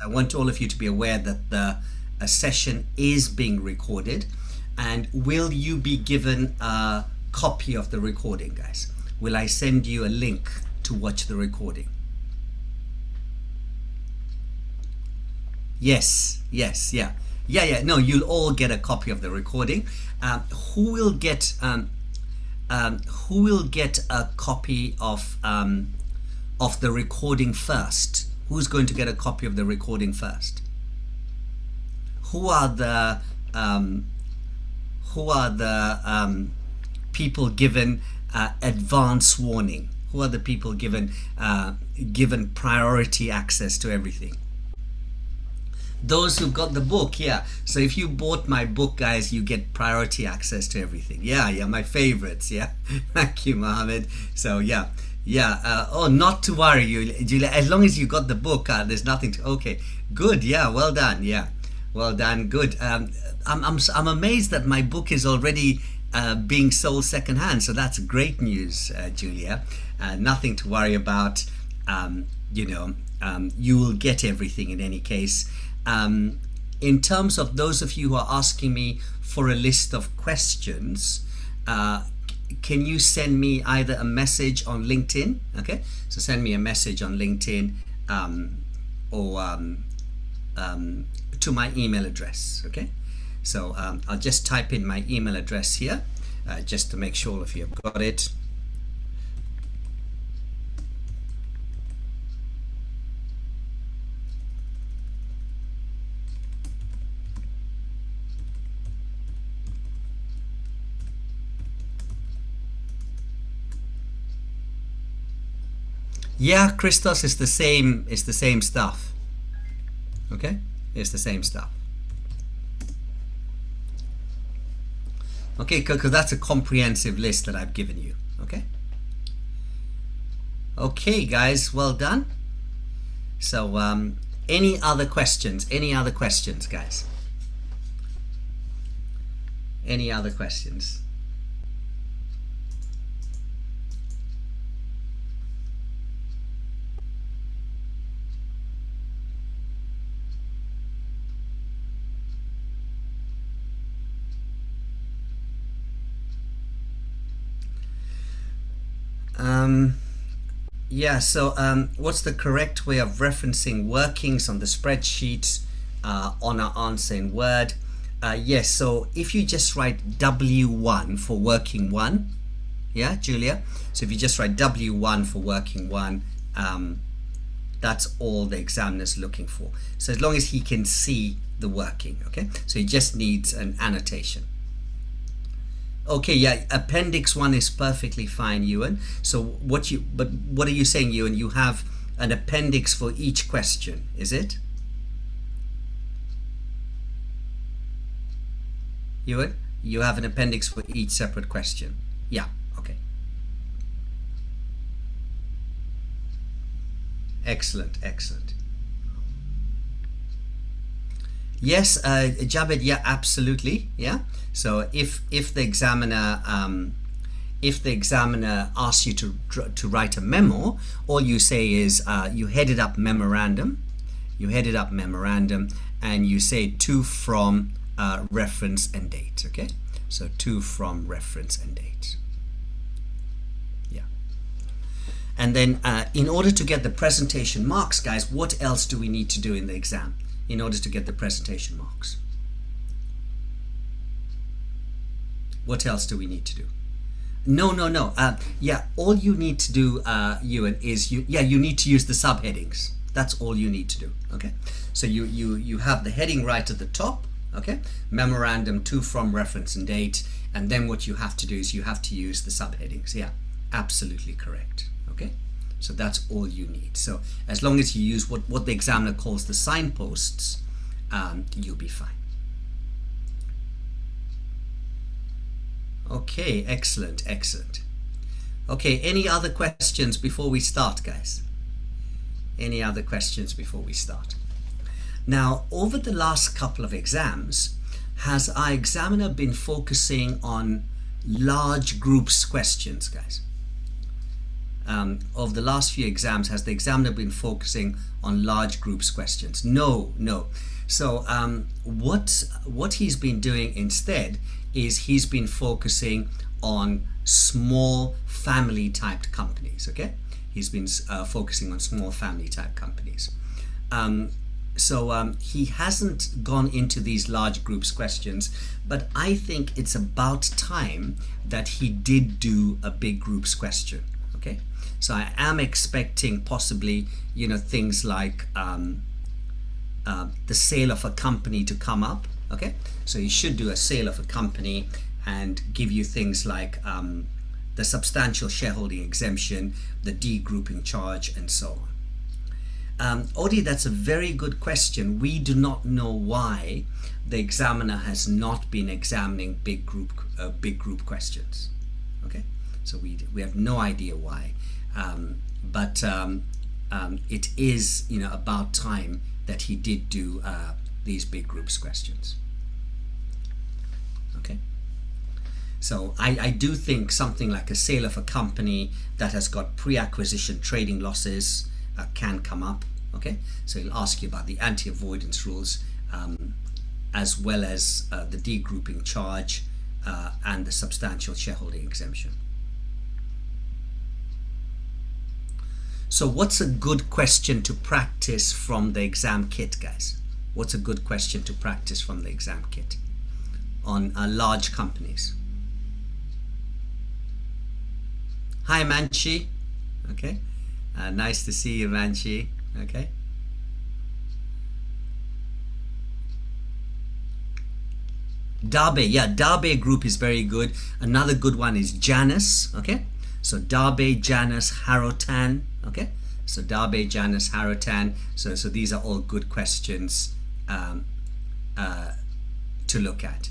I want all of you to be aware that the session is being recorded. And will you be given a copy of the recording, guys? Will I send you a link to watch the recording? Yes, yes, yeah. No, you'll all get a copy of the recording. Who will get a copy of the recording first? Who's going to get a copy of the recording first? Who are the people given advance warning? Who are the people given priority access to everything? Those who got the book, yeah. So if you bought my book, guys, you get priority access to everything. Yeah, my favorites. Yeah, thank you, Mohammed. So yeah. Oh, not to worry, Julia. As long as you got the book, there's nothing to. Okay, good. Yeah, well done. Yeah, well done. Good. I'm amazed that my book is already being sold secondhand. So that's great news, Julia. Nothing to worry about. You will get everything in any case. In terms of those of you who are asking me for a list of questions, can you send me either a message on LinkedIn? Okay, so send me a message on LinkedIn or to my email address. Okay, so I'll just type in my email address here just to make sure all of you have got it. Yeah, Christos, is the same stuff. Okay, it's the same stuff. Okay, because that's a comprehensive list that I've given you. Okay, guys, well done. So any other questions, guys? Any other questions? Yeah, so what's the correct way of referencing workings on the spreadsheet on our answer in Word? Yes, so if you just write W1 for working 1, yeah, Julia? So if you just write W1 for working 1, that's all the examiner's looking for. So as long as he can see the working, okay? So he just needs an annotation. Okay, yeah, appendix 1 is perfectly fine, Ewan. So what are you saying, Ewan? You have an appendix for each question, is it? Ewan, you have an appendix for each separate question. Yeah, okay. Excellent. Yes, Jabed, yeah, absolutely, yeah. So if the examiner asks you to write a memo, all you say is you head it up memorandum, and you say to, from, reference and date. Okay, so to, from, reference and date. Yeah. And then in order to get the presentation marks, guys, what else do we need to do in the exam in order to get the presentation marks? What else do we need to do? No. Yeah, all you need to do, Ewan, is you need to use the subheadings. That's all you need to do. Okay, so you have the heading right at the top. Okay, memorandum, to, from, reference and date, and then what you have to do is you have to use the subheadings. Yeah, absolutely correct. Okay, so that's all you need. So as long as you use what the examiner calls the signposts, you'll be fine. Okay, excellent. Okay, any other questions before we start, guys? Any other questions before we start? Now, over the last couple of exams, has our examiner been focusing on large groups questions, guys? of the last few exams, has the examiner been focusing on large groups questions? No, no. So what he's been doing instead is he's been focusing on small family type companies. Okay, he's been focusing on small family type companies. So he hasn't gone into these large groups questions, but I think it's about time that he did do a big groups question. Okay, so I am expecting possibly, you know, things like the sale of a company to come up. Okay, so he should do a sale of a company and give you things like the substantial shareholding exemption, the de-grouping charge, and so on. Odi, that's a very good question. We do not know why the examiner has not been examining big group questions. Okay, so we have no idea why, but it is, you know, about time that he did do these big groups questions. Okay, so I do think something like a sale of a company that has got pre-acquisition trading losses can come up. Okay, so he'll ask you about the anti-avoidance rules, as well as the de-grouping charge and the substantial shareholding exemption. So what's a good question to practice from the exam kit, guys? What's a good question to practice from the exam kit on large companies? Hi, Manchi. Okay, nice to see you, Manchi. Okay. Darbe, yeah, Darbe group is very good. Another good one is Janus. Okay, so Darbe, Janus, Harrotan. Okay, so Darbe, Janus, Harrotan. So these are all good questions to look at.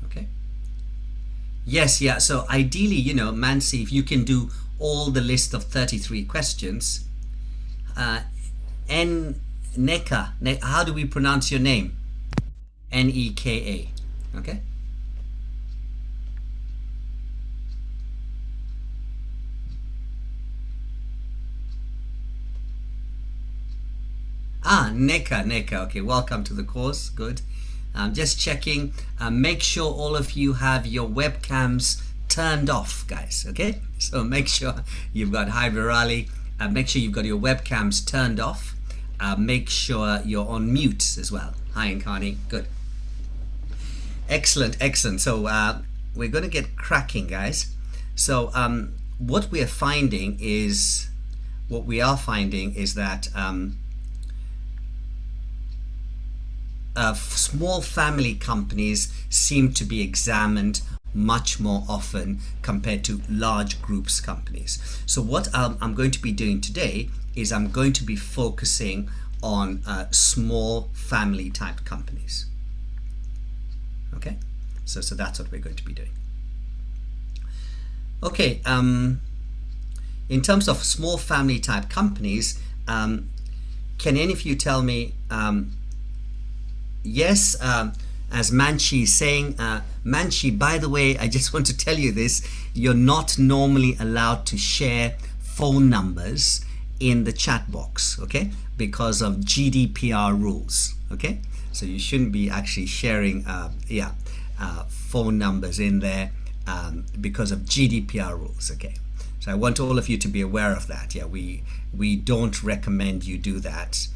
Okay. Yes, yeah. So ideally, you know, Mansi, if you can do all the list of 33 questions. Neka, how do we pronounce your name? Neka. Okay. Neka. Okay, welcome to the course. Good. Just checking. Make sure all of you have your webcams turned off, guys. Okay, so make sure you've got Hi Virali. Make sure you've got your webcams turned off. Make sure you're on mute as well. Hi, Inkani. Good. Excellent, excellent. So we're going to get cracking, guys. So what we are finding is that small family companies seem to be examined much more often compared to large groups companies. So what I'm going to be doing today is I'm going to be focusing on small family type companies. Okay, so that's what we're going to be doing. Okay, in terms of small family type companies, can any of you tell me, yes, as Manchi is saying, Manchi, by the way, I just want to tell you this, you're not normally allowed to share phone numbers in the chat box, okay, because of GDPR rules. Okay, so you shouldn't be actually sharing phone numbers in there because of GDPR rules. Okay, so I want all of you to be aware of that. Yeah, we don't recommend you do that.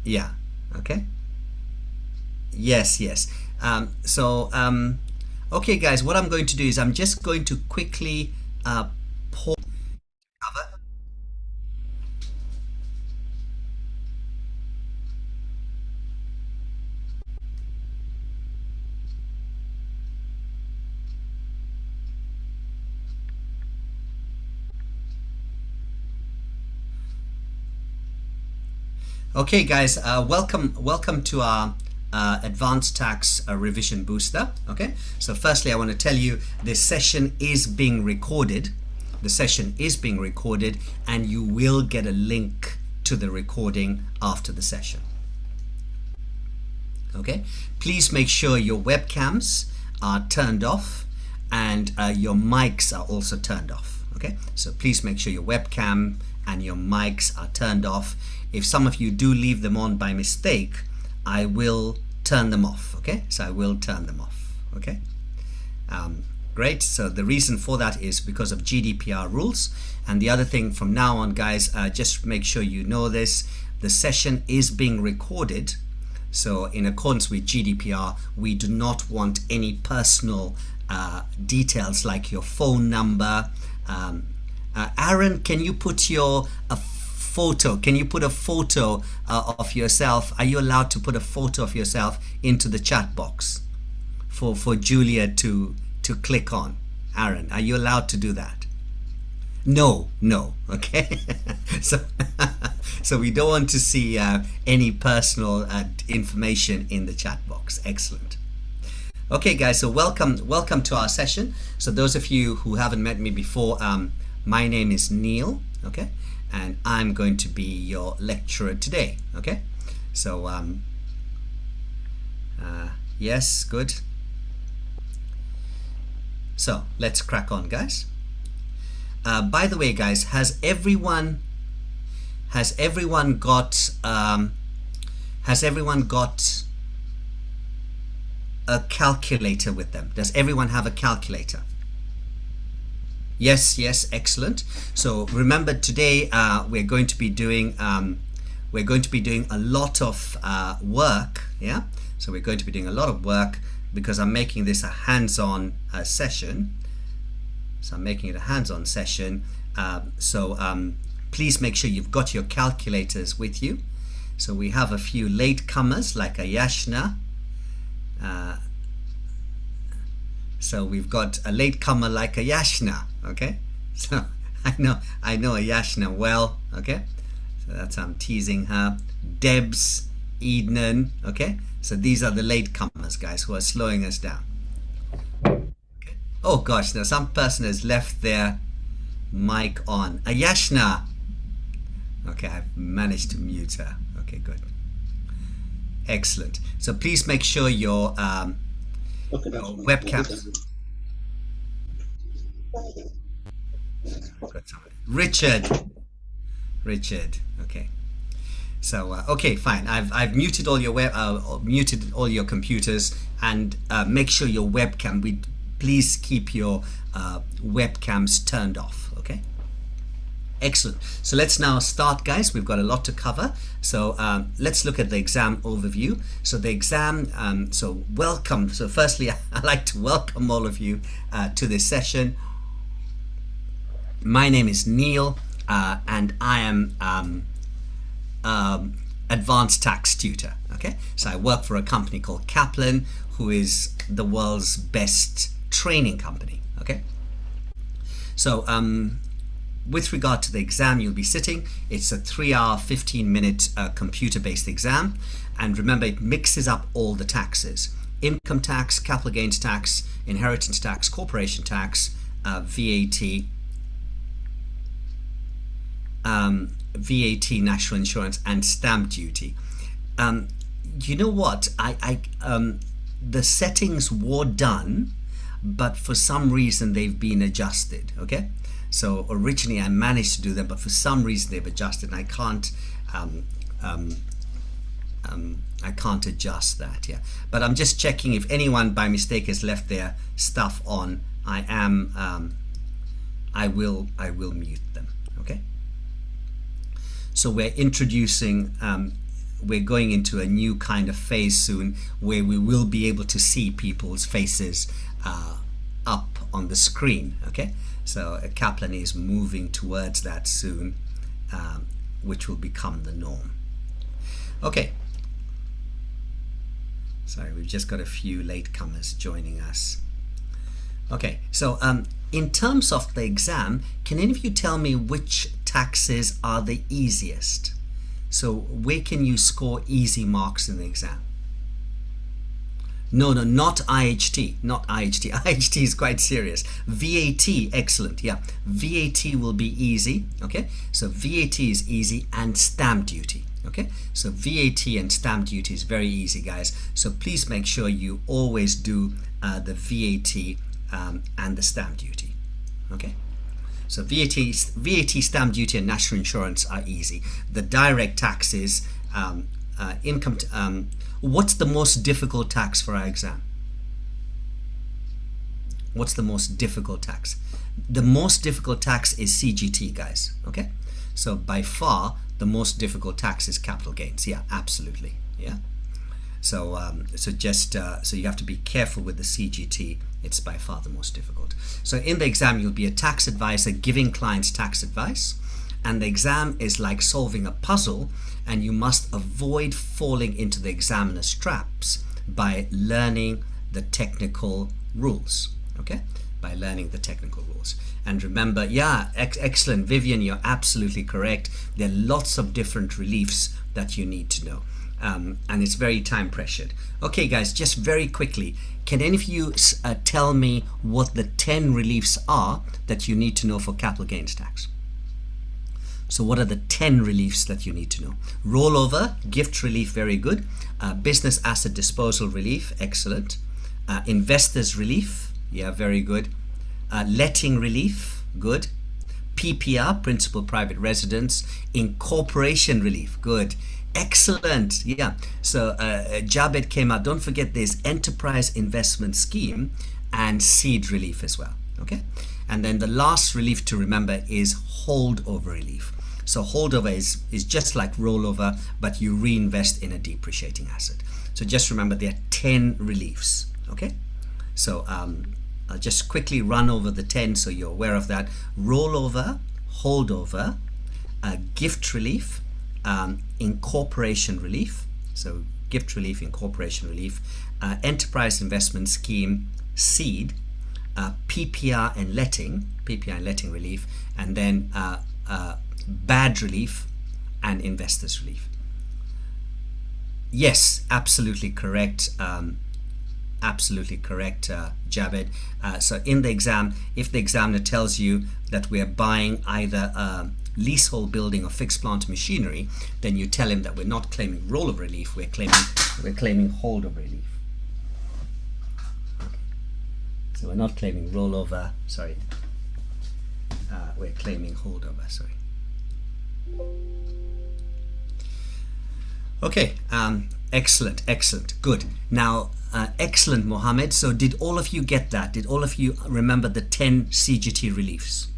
Yeah, okay. Yes. Okay, guys, what I'm going to do is I'm just going to quickly pause cover. Okay, guys, welcome to our advanced tax revision booster. Okay, so firstly I want to tell you this session is being recorded. The session is being recorded and you will get a link to the recording after the session. Okay, please make sure your webcams are turned off and your mics are also turned off. Okay, so please make sure your webcam and your mics are turned off. If some of you do leave them on by mistake, I will turn them off. Okay, so I will turn them off. Okay, great. So the reason for that is because of GDPR rules. And the other thing from now on, guys, just make sure you know this, the session is being recorded. So in accordance with GDPR, we do not want any personal details like your phone number. Aaron, can you put a photo? Can you put a photo of yourself? Are you allowed to put a photo of yourself into the chat box for Julia to click on? Aaron, are you allowed to do that? No, okay. So we don't want to see any personal information in the chat box. Excellent. Okay, guys, so welcome to our session. So those of you who haven't met me before, my name is Neil, okay, and I'm going to be your lecturer today. Okay, so yes, good. So let's crack on, guys. By the way, guys, has everyone got a calculator with them? Does everyone have a calculator? Yes, excellent. So remember, today we're going to be doing a lot of work. Yeah, so we're going to be doing a lot of work because I'm making this a hands-on session. So I'm making it a hands-on session. Please make sure you've got your calculators with you. So we have a few latecomers like Ayashna. So we've got a latecomer like Ayashna. Okay, so I know Ayashna well. Okay, so that's, I'm teasing her. Debs, Ednan. Okay, so these are the latecomers, guys, who are slowing us down. Oh gosh, now some person has left their mic on. Ayashna. Okay, I've managed to mute her. Okay, good. Excellent. So please make sure your webcam. Richard. Okay. So okay, fine. I've muted all your muted all your computers, and make sure your webcam. Please keep your webcams turned off. Okay. Excellent. So let's now start, guys. We've got a lot to cover. So let's look at the exam overview. So the exam, so welcome. So firstly, I'd like to welcome all of you to this session. My name is Neil, and I am advanced tax tutor. Okay, so I work for a company called Kaplan, who is the world's best training company. Okay, so with regard to the exam you'll be sitting, it's a 3-hour 15-minute computer-based exam, and remember, it mixes up all the taxes: income tax, capital gains tax, inheritance tax, corporation tax, VAT, national insurance, and stamp duty. You know what, the settings were done, but for some reason they've been adjusted. Okay, so originally I managed to do them, but for some reason they've adjusted, and I can't adjust that. Yeah, but I'm just checking if anyone by mistake has left their stuff on. I will mute them. Okay, so we're introducing we're going into a new kind of phase soon, where we will be able to see people's faces up on the screen. Okay, so Kaplan is moving towards that soon, which will become the norm. Okay, sorry, we've just got a few latecomers joining us. Okay, so in terms of the exam, can any of you tell me which taxes are the easiest? So where can you score easy marks in the exam? No, not IHT, not IHT. IHT is quite serious. VAT, excellent. Yeah, VAT will be easy. Okay, so VAT is easy, and stamp duty. Okay, so VAT and stamp duty is very easy, guys. So please make sure you always do the VAT and the stamp duty. Okay, So VAT, stamp duty, and national insurance are easy. The direct taxes, income. What's the most difficult tax for our exam? What's the most difficult tax? The most difficult tax is CGT, guys. Okay, so by far the most difficult tax is capital gains. Yeah, absolutely. Yeah. So so you have to be careful with the CGT. It's by far the most difficult. So in the exam, you'll be a tax advisor giving clients tax advice, and the exam is like solving a puzzle, and you must avoid falling into the examiner's traps by learning the technical rules. Okay, by learning the technical rules. And remember, yeah, excellent, Vivian, you're absolutely correct. There are lots of different reliefs that you need to know. And it's very time pressured. Okay, guys, just very quickly, can any of you tell me what the 10 reliefs are that you need to know for capital gains tax? So what are the 10 reliefs that you need to know? Rollover, gift relief, very good. Business asset disposal relief, excellent. Investors relief, yeah, very good. Letting relief, good. PPR, principal private residence. Incorporation relief, good. Excellent. Yeah. So Jabed came out. Don't forget there's enterprise investment scheme and seed relief as well. Okay. And then the last relief to remember is holdover relief. So holdover is just like rollover, but you reinvest in a depreciating asset. So just remember there are 10 reliefs. Okay. So I'll just quickly run over the 10 so you're aware of that. Rollover, holdover, gift relief, incorporation relief, so gift relief, incorporation relief, enterprise investment scheme, seed, PPR and letting relief, and then bad relief and investors relief. Yes, absolutely correct. Absolutely correct, Javed. So in the exam, if the examiner tells you that we're buying either a leasehold building or fixed plant machinery, then you tell him that we're not claiming rollover relief, we're claiming holdover relief. Okay. So we're not claiming rollover, sorry. We're claiming holdover, sorry. Okay, excellent, good. Now, excellent, Mohammed. So did all of you get that? Did all of you remember the 10 CGT reliefs?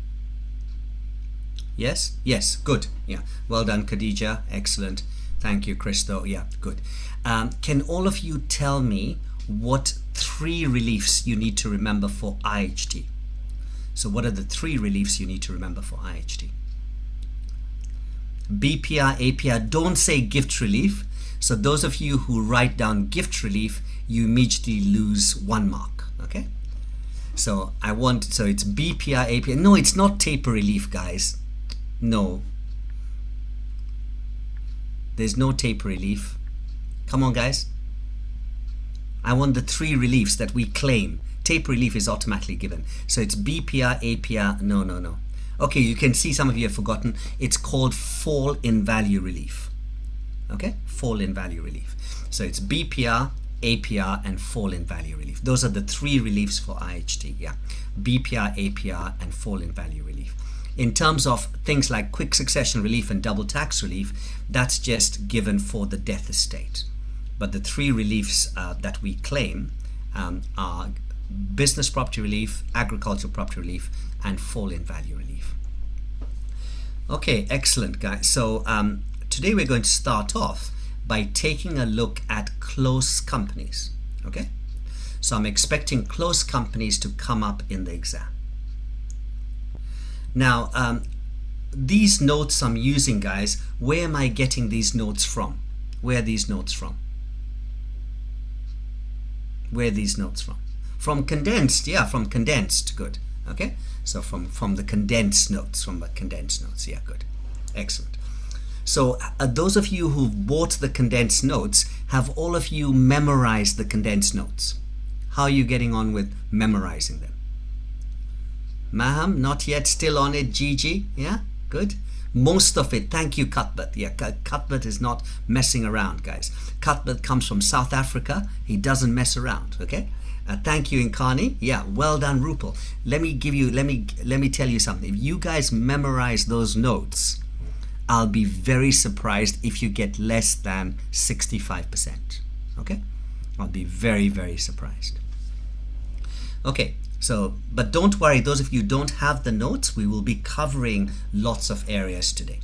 Yes, good. Yeah, well done, Khadija. Excellent. Thank you, Christo. Yeah, good. Can all of you tell me what 3 reliefs you need to remember for IHT? So what are the 3 reliefs you need to remember for IHT? BPR, APR, don't say gift relief. So those of you who write down gift relief, you immediately lose 1 mark. Okay. So it's BPR, APR. No, it's not taper relief, guys. No. There's no taper relief. Come on, guys. I want the 3 reliefs that we claim. Taper relief is automatically given. So it's BPR, APR. No. Okay, you can see some of you have forgotten. It's called fall in value relief. Okay, fall in value relief. So it's BPR, APR, and fall in value relief. Those are the 3 reliefs for IHT. Yeah, BPR, APR, and fall in value relief. In terms of things like quick succession relief and double tax relief, that's just given for the death estate. But the 3 reliefs that we claim are business property relief, agricultural property relief, and fall in value relief. Okay, excellent, guys. So today we're going to start off by taking a look at close companies. Okay, so I'm expecting close companies to come up in the exam. Now, these notes I'm using, guys, where am I getting these notes from? Where are these notes from? Where are these notes from? From condensed, yeah, from condensed, good. Okay, so from the condensed notes, yeah, good, excellent. So those of you who've bought the condensed notes, have all of you memorized the condensed notes? How are you getting on with memorizing them? Maham, not yet, still on it. Gigi, yeah, good. Most of it, thank you, Cuthbert. Yeah, Cuthbert is not messing around, guys. Cuthbert comes from South Africa. He doesn't mess around, okay? Thank you, Inkani. Yeah, well done, Rupal. Let me tell you something. If you guys memorize those notes, I'll be very surprised if you get less than 65%. Okay? I'll be very, very surprised. Okay, so, but don't worry, those of you who don't have the notes, we will be covering lots of areas today.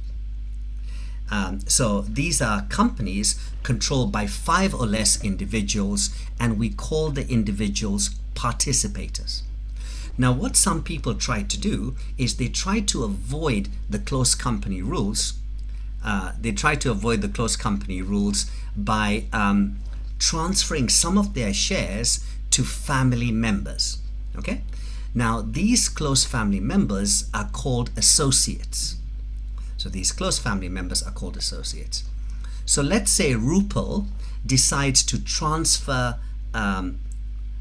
So these are companies controlled by 5 or less individuals, and we call the individuals participators. Now, what some people try to do is they try to avoid the close company rules. By transferring some of their shares to family members. Okay? Now, these close family members are called associates. So these close family members are called associates. So let's say Rupal decides to transfer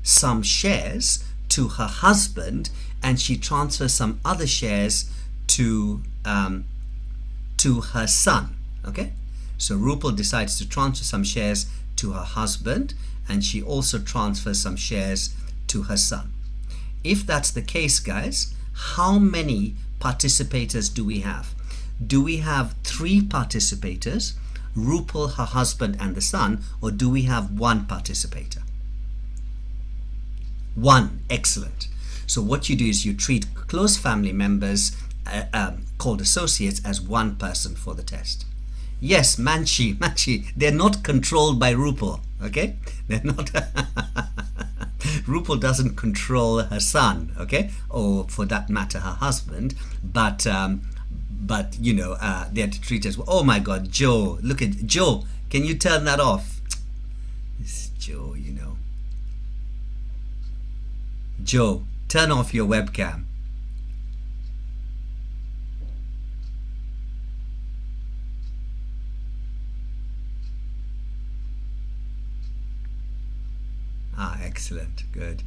some shares to her husband, and she transfers some other shares to her son. Okay, so Rupal decides to transfer some shares to her husband, and she also transfers some shares to her son. If that's the case, guys, how many participators do we have? Do we have 3 participators, Rupal, her husband, and the son, or do we have 1 participator? 1. Excellent. So what you do is you treat close family members called associates as 1 person for the test. Yes, Manchi, they're not controlled by Rupal, okay? They're not. Rupal doesn't control her son, okay? Or for that matter, her husband, but you know, they're treated as, oh my God, Joe, look at Joe, can you turn that off? This is Joe, you know. Joe, turn off your webcam. Excellent, good.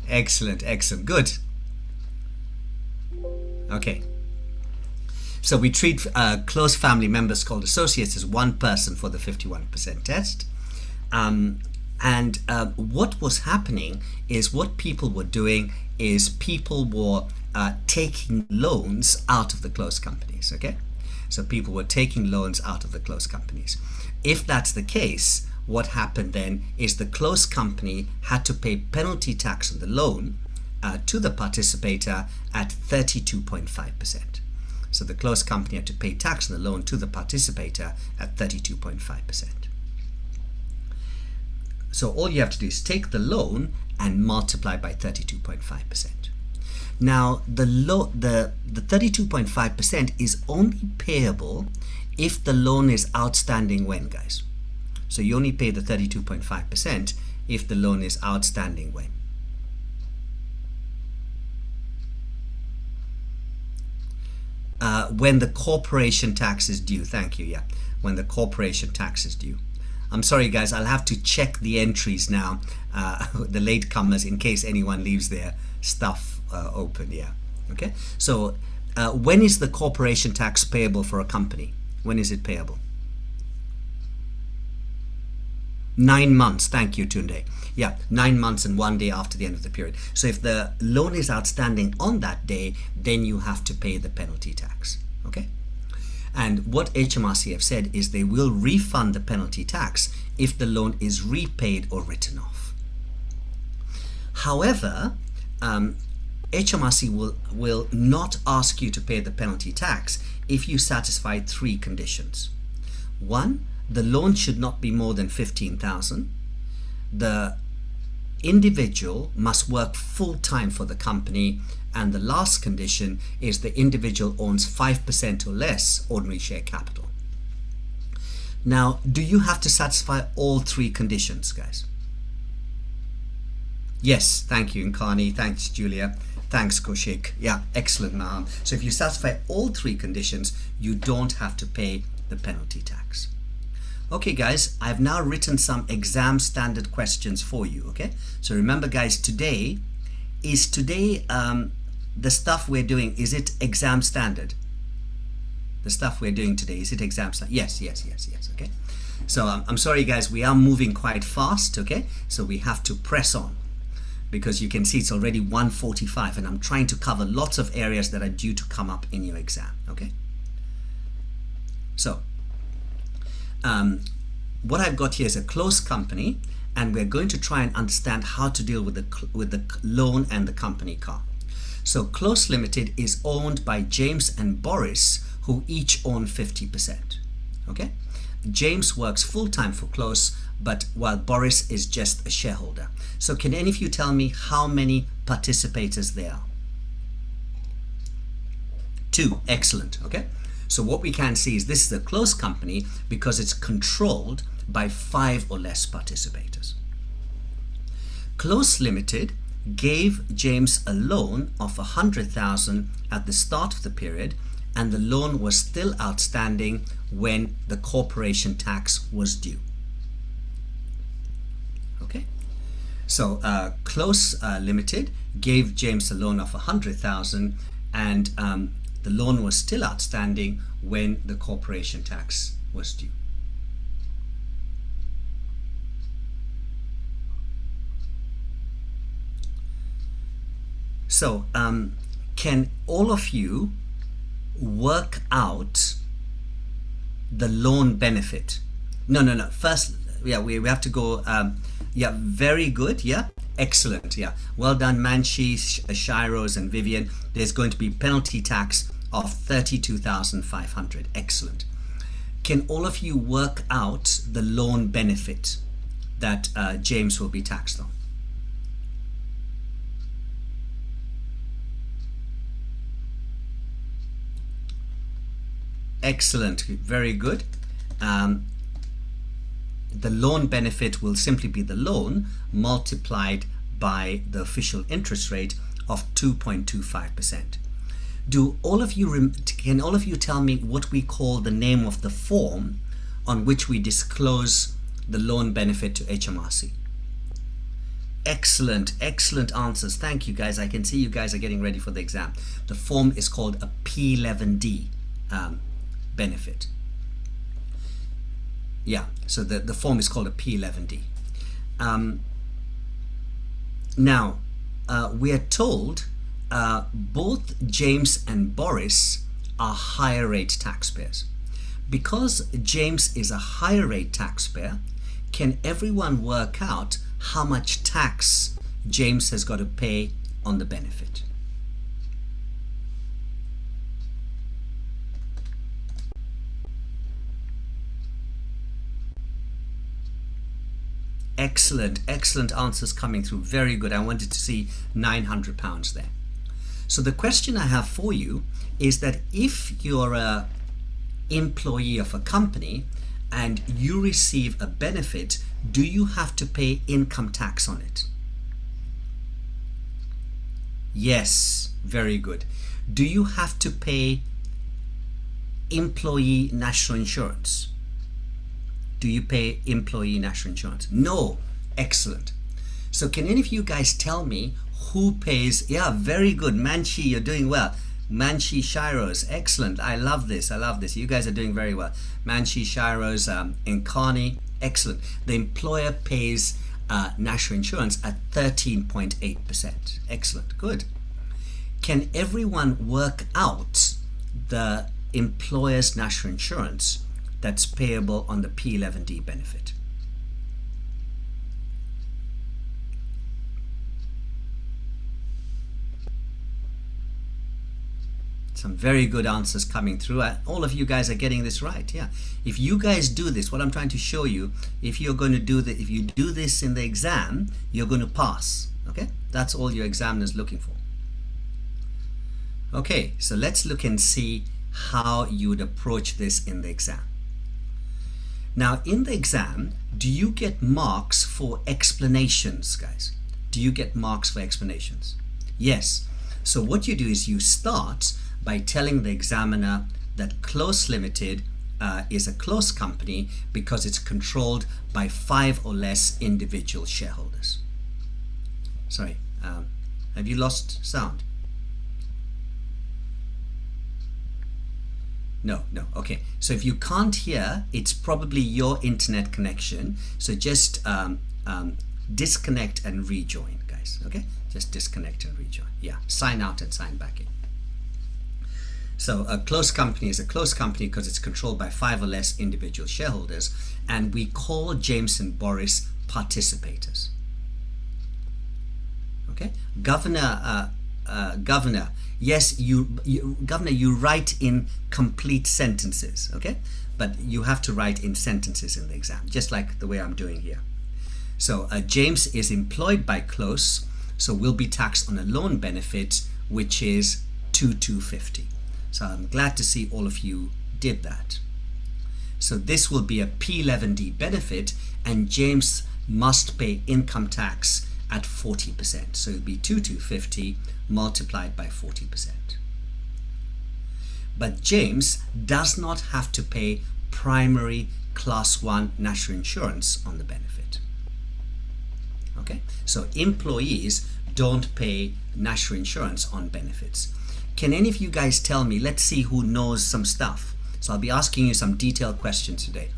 Excellent, good. Okay. So we treat close family members called associates as 1 person for the 51% test. What was happening is what people were doing is people were taking loans out of the close companies, okay? So people were taking loans out of the close companies. If that's the case, what happened then is the close company had to pay penalty tax on the loan to the participator at 32.5%. So the close company had to pay tax on the loan to the participator at 32.5%. So all you have to do is take the loan and multiply by 32.5%. Now the 32.5% is only payable if the loan is outstanding when, guys? So you only pay the 32.5% if the loan is outstanding when? When the corporation tax is due. Thank you. Yeah, when the corporation tax is due. I'm sorry, guys. I'll have to check the entries now, the latecomers, in case anyone leaves their stuff open. Yeah. Okay. So when is the corporation tax payable for a company? When is it payable? 9 months. Thank you, Tunde. Yeah, 9 months and 1 day after the end of the period. So if the loan is outstanding on that day, then you have to pay the penalty tax. Okay? And what HMRC have said is they will refund the penalty tax if the loan is repaid or written off. However, HMRC will not ask you to pay the penalty tax if you satisfy 3 conditions. 1, the loan should not be more than 15,000. The individual must work full-time for the company, and the last condition is the individual owns 5% or less ordinary share capital. Now, do you have to satisfy all 3 conditions, guys? Yes, thank you, Nkani. Thanks, Julia. Thanks, Koshik. Yeah, excellent, Naham. So if you satisfy all 3 conditions, you don't have to pay the penalty tax. Okay, guys, I've now written some exam standard questions for you, okay? So remember, guys, today, the stuff we're doing, is it exam standard? The stuff we're doing today, is it exam standard? Yes, okay? So I'm sorry guys, we are moving quite fast, okay? So we have to press on, because you can see it's already 1:45 and I'm trying to cover lots of areas that are due to come up in your exam, okay? So what I've got here is a close company, and we're going to try and understand how to deal with the loan and the company car. So Close Limited is owned by James and Boris, who each own 50%, okay? James works full-time for Close, but while Boris is just a shareholder. So can any of you tell me how many participators there are? 2. Excellent. Okay, so what we can see is this is a close company because it's controlled by 5 or less participators. Close Limited gave James a loan of 100,000 at the start of the period, and the loan was still outstanding when the corporation tax was due. Okay, so Close Limited gave James a loan of 100,000, and the loan was still outstanding when the corporation tax was due. So can all of you work out the loan benefit? No. First, yeah, we have to go. Yeah, very good. Yeah, excellent. Yeah, well done, Manshi, Shiros, and Vivian. There's going to be penalty tax of 32,500. Excellent. Can all of you work out the loan benefit that James will be taxed on? Excellent, very good. The loan benefit will simply be the loan multiplied by the official interest rate of 2.25%. Do all of you can all of you tell me what we call the name of the form on which we disclose the loan benefit to HMRC? Excellent, excellent answers. Thank you guys. I can see you guys are getting ready for the exam. The form is called a P11D benefit. Yeah, so the form is called a P11D. Now, we are told both James and Boris are higher rate taxpayers. Because James is a higher rate taxpayer, can everyone work out how much tax James has got to pay on the benefit? Excellent, excellent answers coming through. Very good. I wanted to see £900 there. So the question I have for you is that if you're a employee of a company and you receive a benefit, do you have to pay income tax on it? Yes, very good. Do you have to pay employee national insurance? Do you pay employee national insurance? No. Excellent. So can any of you guys tell me who pays? Yeah, very good. Manshi, you're doing well. Manshi Shiros, excellent. I love this. I love this. You guys are doing very well. Manshi Shiros, Inkani, excellent. The employer pays national insurance at 13.8%. Excellent. Good. Can everyone work out the employer's national insurance that's payable on the P11D benefit? Some very good answers coming through. All of you guys are getting this right. Yeah, if you guys do this, what I'm trying to show you, if you're going to do if you do this in the exam, you're going to pass. Okay, that's all your examiner's looking for. Okay, so let's look and see how you would approach this in the exam. Now, in the exam, do you get marks for explanations, guys? Do you get marks for explanations? Yes. So what you do is you start by telling the examiner that Close Limited is a close company because it's controlled by 5 or less individual shareholders. Sorry, have you lost sound? No, no. Okay. So if you can't hear, it's probably your internet connection. So just disconnect and rejoin, guys. Okay. Just disconnect and rejoin. Yeah. Sign out and sign back in. So a closed company is a closed company because it's controlled by 5 or less individual shareholders, and we call James and Boris participators. Okay. Governor. Yes, Governor, you write in complete sentences, okay? But you have to write in sentences in the exam, just like the way I'm doing here. So James is employed by Close, so will be taxed on a loan benefit, which is 2250. So I'm glad to see all of you did that. So this will be a P11D benefit, and James must pay income tax at 40%. So it'll be 2250 multiplied by 40%. But James does not have to pay primary class 1 national insurance on the benefit. Okay, so employees don't pay national insurance on benefits. Can any of you guys tell me, let's see who knows some stuff. So I'll be asking you some detailed questions today.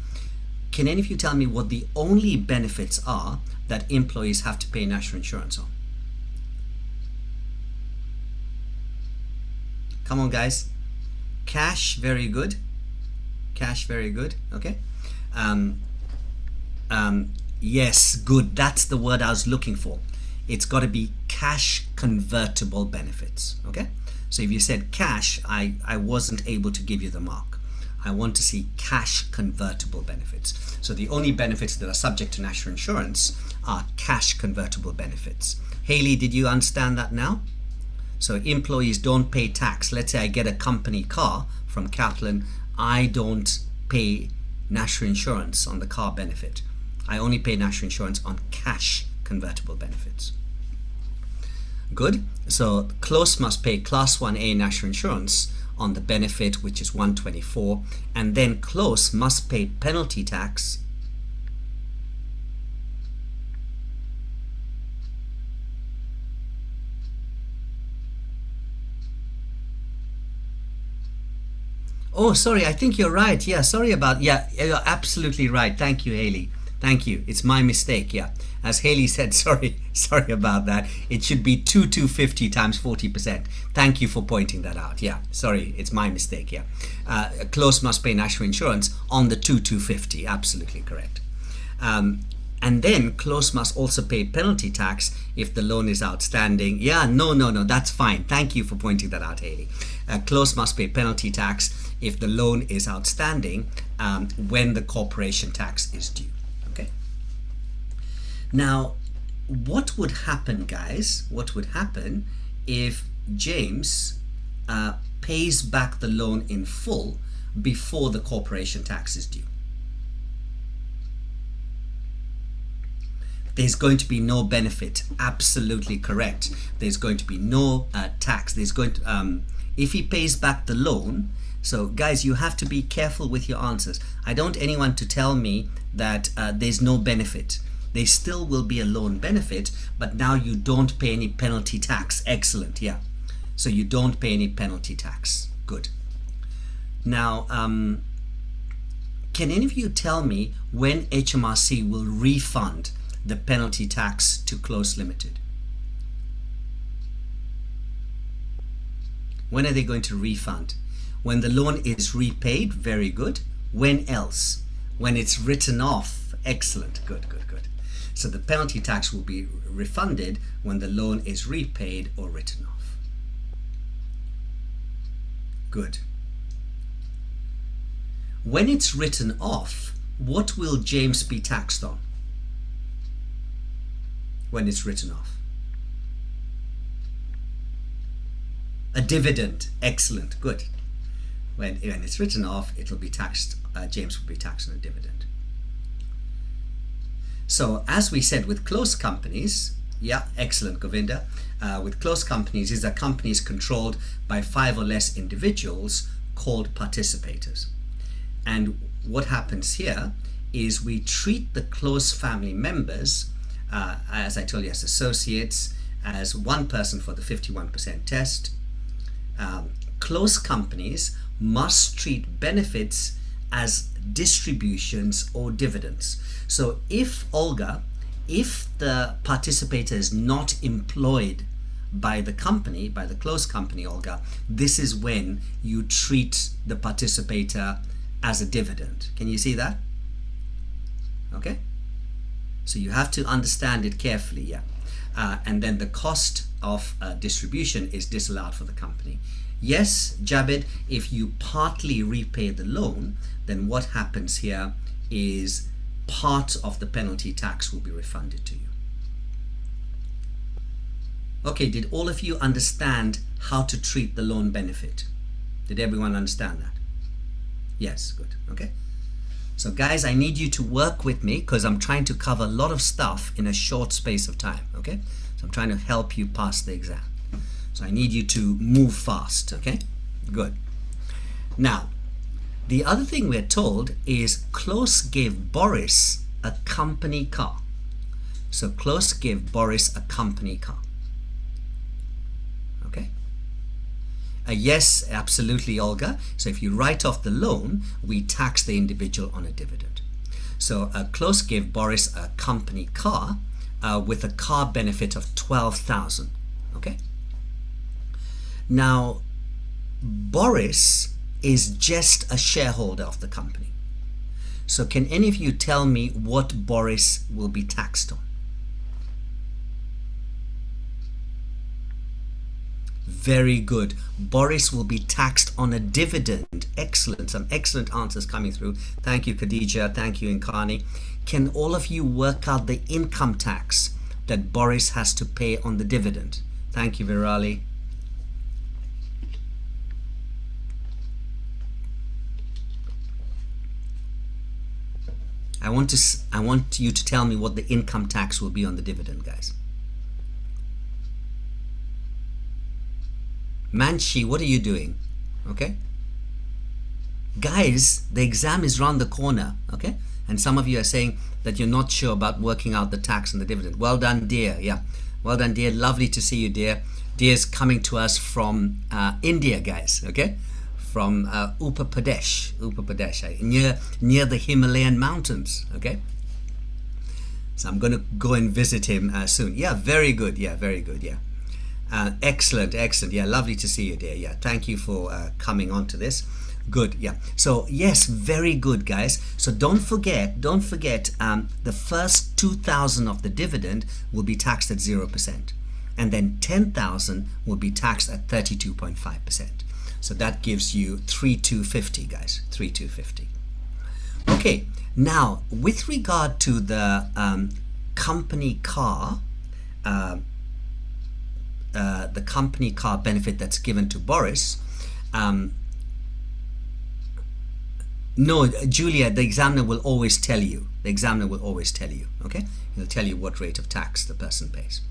Can any of you tell me what the only benefits are that employees have to pay national insurance on? Come on, guys. Cash, very good. Cash, very good. Okay. Yes, good. That's the word I was looking for. It's got to be cash convertible benefits. Okay. So if you said cash, I wasn't able to give you the mark. I want to see cash convertible benefits. So the only benefits that are subject to national insurance are cash convertible benefits. Haley, did you understand that now? So employees don't pay tax. Let's say I get a company car from Kaplan. I don't pay national insurance on the car benefit. I only pay national insurance on cash convertible benefits. Good. So Close must pay class 1A national insurance on the benefit, which is 124, and then Close must pay penalty tax Oh, sorry, I think you're right. Yeah, sorry about, yeah, you're absolutely right. Thank you, Haley. Thank you. It's my mistake, yeah. As Haley said, sorry about that. It should be 2250 times 40%. Thank you for pointing that out. Yeah, sorry, it's my mistake, yeah. Close must pay national insurance on the 2250, absolutely correct. And then Close must also pay penalty tax if the loan is outstanding. Yeah, no, that's fine. Thank you for pointing that out, Haley. Close must pay penalty tax if the loan is outstanding when the corporation tax is due. Okay. Now, what would happen, guys? What would happen if James pays back the loan in full before the corporation tax is due? There's going to be no benefit. Absolutely correct. There's going to be no tax. There's going to if he pays back the loan. So guys, you have to be careful with your answers. I don't want anyone to tell me that there's no benefit. There still will be a loan benefit, but now you don't pay any penalty tax. Excellent, yeah. So you don't pay any penalty tax. Good. Now, can any of you tell me when HMRC will refund the penalty tax to Close Limited? When are they going to refund? When the loan is repaid? Very good. When else? When it's written off? Excellent. Good. So the penalty tax will be refunded when the loan is repaid or written off. Good. When it's written off, what will James be taxed on? When it's written off? A dividend. Excellent. Good. When it's written off, it'll be taxed. James will be taxed on a dividend. So as we said with close companies, yeah, excellent, Govinda. With close companies, these are companies controlled by 5 or less individuals called participators. And what happens here is we treat the close family members, as I told you, as associates, as one person for the 51% test. Close companies must treat benefits as distributions or dividends. So if Olga, if the participator is not employed by the company, by the closed company, Olga, this is when you treat the participator as a dividend. Can you see that? Okay, so you have to understand it carefully. Yeah. And then the cost of distribution is disallowed for the company. Yes, Jabed, if you partly repay the loan, then what happens here is part of the penalty tax will be refunded to you. Okay, did all of you understand how to treat the loan benefit? Did everyone understand that? Yes, good. Okay. So guys, I need you to work with me because I'm trying to cover a lot of stuff in a short space of time. Okay, so I'm trying to help you pass the exam. So I need you to move fast. Okay, good. Now, the other thing we're told is Klaus gave Boris a company car. So Klaus gave Boris a company car. Okay. Yes, absolutely, Olga. So if you write off the loan, we tax the individual on a dividend. So Klaus gave Boris a company car with a car benefit of 12,000. Okay. Now, Boris is just a shareholder of the company. So can any of you tell me what Boris will be taxed on? Very good. Boris will be taxed on a dividend. Excellent. Some excellent answers coming through. Thank you, Khadija. Thank you, Inkani. Can all of you work out the income tax that Boris has to pay on the dividend? Thank you, Virali. I want you to tell me what the income tax will be on the dividend, guys. Manshi, what are you doing? Okay, guys, the exam is round the corner. Okay, and some of you are saying that you're not sure about working out the tax and the dividend. Well done, dear. Yeah, well done, dear. Lovely to see you, dear. Dear's coming to us from India, guys. Okay, from Uttar Pradesh, near the Himalayan mountains. Okay, so I'm going to go and visit him soon. Yeah, very good. Yeah, very good. Yeah. Excellent. Yeah, lovely to see you, dear. Yeah, thank you for coming on to this. Good. Yeah. So yes, very good, guys. So don't forget, the first 2,000 of the dividend will be taxed at 0%, and then 10,000 will be taxed at 32.5%. So that gives you 3,250, guys. 3,250. Okay. Now, with regard to the company car. The company car benefit that's given to Boris. No, Julia, the examiner will always tell you. Okay, he'll tell you what rate of tax the person pays.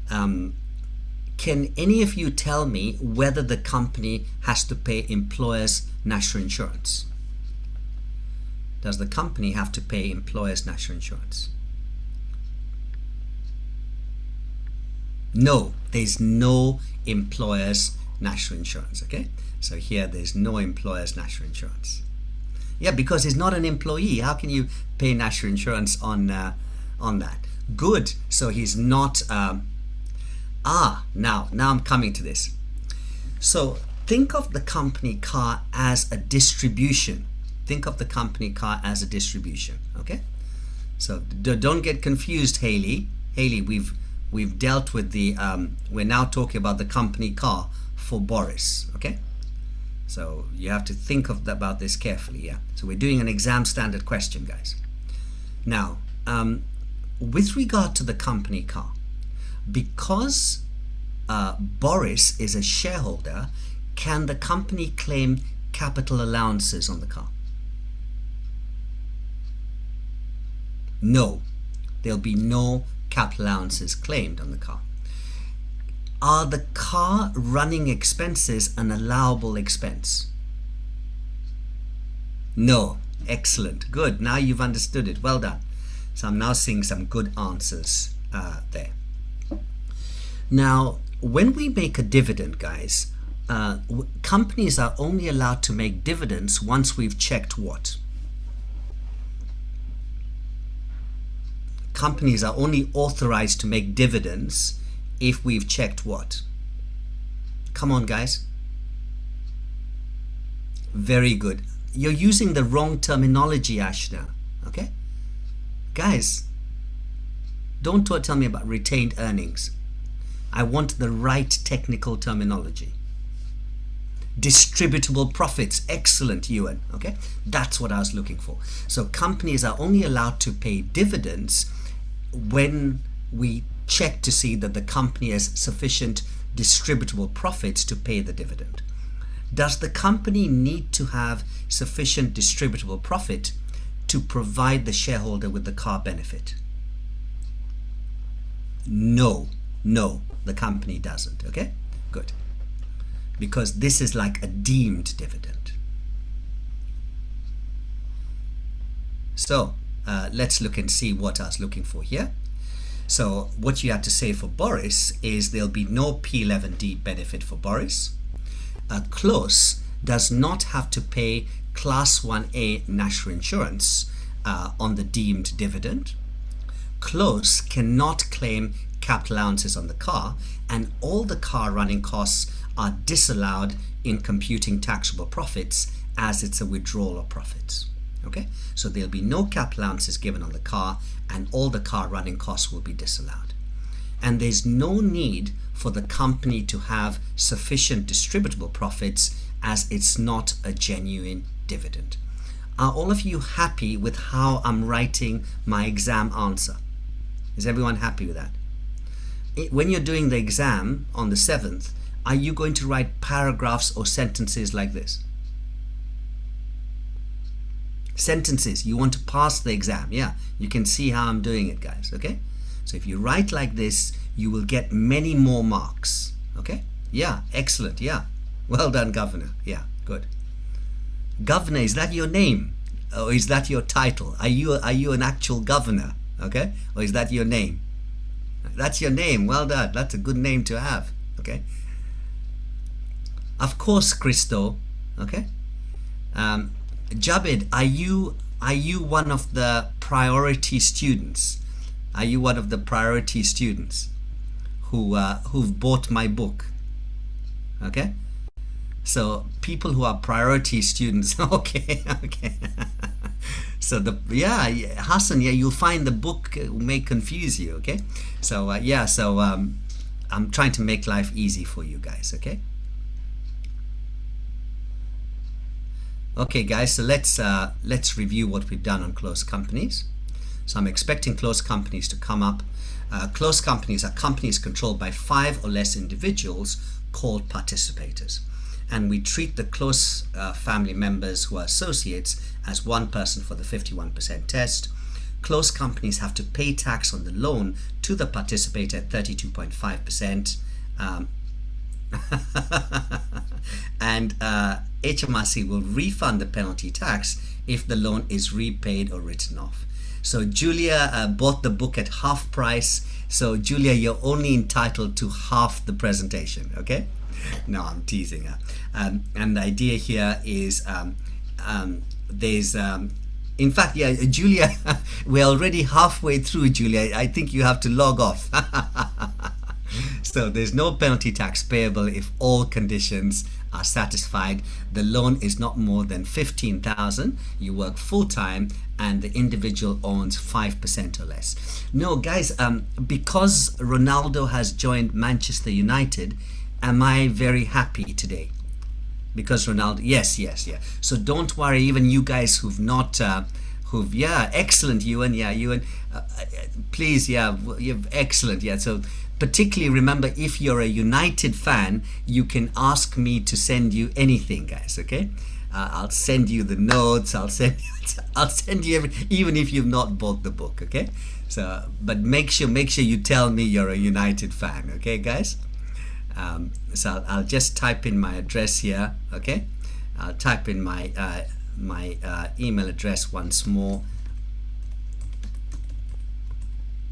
Can any of you tell me whether the company has to pay employers' national insurance? Does the company have to pay employers' national insurance? No, there's no employer's national insurance. Okay, so here there's no employer's national insurance. Yeah, because he's not an employee. How can you pay national insurance on that? Good. So he's not. Now I'm coming to this. So think of the company car as a distribution. Okay. So don't get confused, Haley. We've dealt with the, we're now talking about the company car for Boris, okay? So you have to think about this carefully, yeah? So we're doing an exam standard question, guys. Now, with regard to the company car, because Boris is a shareholder, can the company claim capital allowances on the car? No, there'll be no capital allowances claimed on the car. Are the car running expenses an allowable expense? No. Excellent. Good. Now you've understood it. Well done. So I'm now seeing some good answers there. Now, when we make a dividend, guys, companies are only allowed to make dividends once we've checked what? Companies are only authorized to make dividends if we've checked what? Come on, guys. Very good. You're using the wrong terminology, Ashna. Okay? Guys, don't tell me about retained earnings. I want the right technical terminology. Distributable profits. Excellent, Ewan. Okay? That's what I was looking for. So companies are only allowed to pay dividends when we check to see that the company has sufficient distributable profits to pay the dividend. Does the company need to have sufficient distributable profit to provide the shareholder with the car benefit? No, the company doesn't. Okay, good. Because this is like a deemed dividend. So let's look and see what I was looking for here. So what you have to say for Boris is there'll be no P11D benefit for Boris. Close does not have to pay Class 1A national insurance on the deemed dividend. Close cannot claim capital allowances on the car, and all the car running costs are disallowed in computing taxable profits as it's a withdrawal of profits. Okay, so there'll be no capital allowances given on the car, and all the car running costs will be disallowed. And there's no need for the company to have sufficient distributable profits as it's not a genuine dividend. Are all of you happy with how I'm writing my exam answer? Is everyone happy with that? When you're doing the exam on the 7th, are you going to write paragraphs or sentences like this? Sentences. You want to pass the exam. Yeah, you can see how I'm doing it, guys. Okay, so if you write like this, you will get many more marks. Okay, yeah, excellent. Yeah, well done, Governor. Yeah, good. Governor, is that your name, or is that your title? Are you an actual governor? Okay, or is that your name? That's your name. Well done. That's a good name to have. Okay, of course, Christo. Okay, Jabed, are you one of the priority students? Are you one of the priority students who've bought my book? Okay, so people who are priority students. Okay. So Hassan, you'll find the book may confuse you. Okay, so I'm trying to make life easy for you guys. Okay, guys, so let's review what we've done on closed companies. So I'm expecting closed companies to come up. Closed companies are companies controlled by 5 or less individuals called participators. And we treat the close family members who are associates as one person for the 51% test. Closed companies have to pay tax on the loan to the participator at 32.5%. And HMRC will refund the penalty tax if the loan is repaid or written off. So Julia bought the book at half price. So Julia, you're only entitled to half the presentation. Okay? No, I'm teasing her. And the idea here is in fact, yeah, Julia, we're already halfway through, Julia. I think you have to log off. So there's no penalty tax payable if all conditions are satisfied. The loan is not more than 15,000. You work full-time and the individual owns 5% or less. No, guys, because Ronaldo has joined Manchester United, am I very happy today? Because Ronaldo, yes. So don't worry, even you guys who've not, excellent, Ewan, please, you're excellent, So particularly remember, if you're a United fan, you can ask me to send you anything, guys. Okay, I'll send you the notes. I'll send you even if you've not bought the book. Okay, so but make sure you tell me you're a United fan. Okay, guys. So I'll just type in my address here. Okay, I'll type in my email address once more.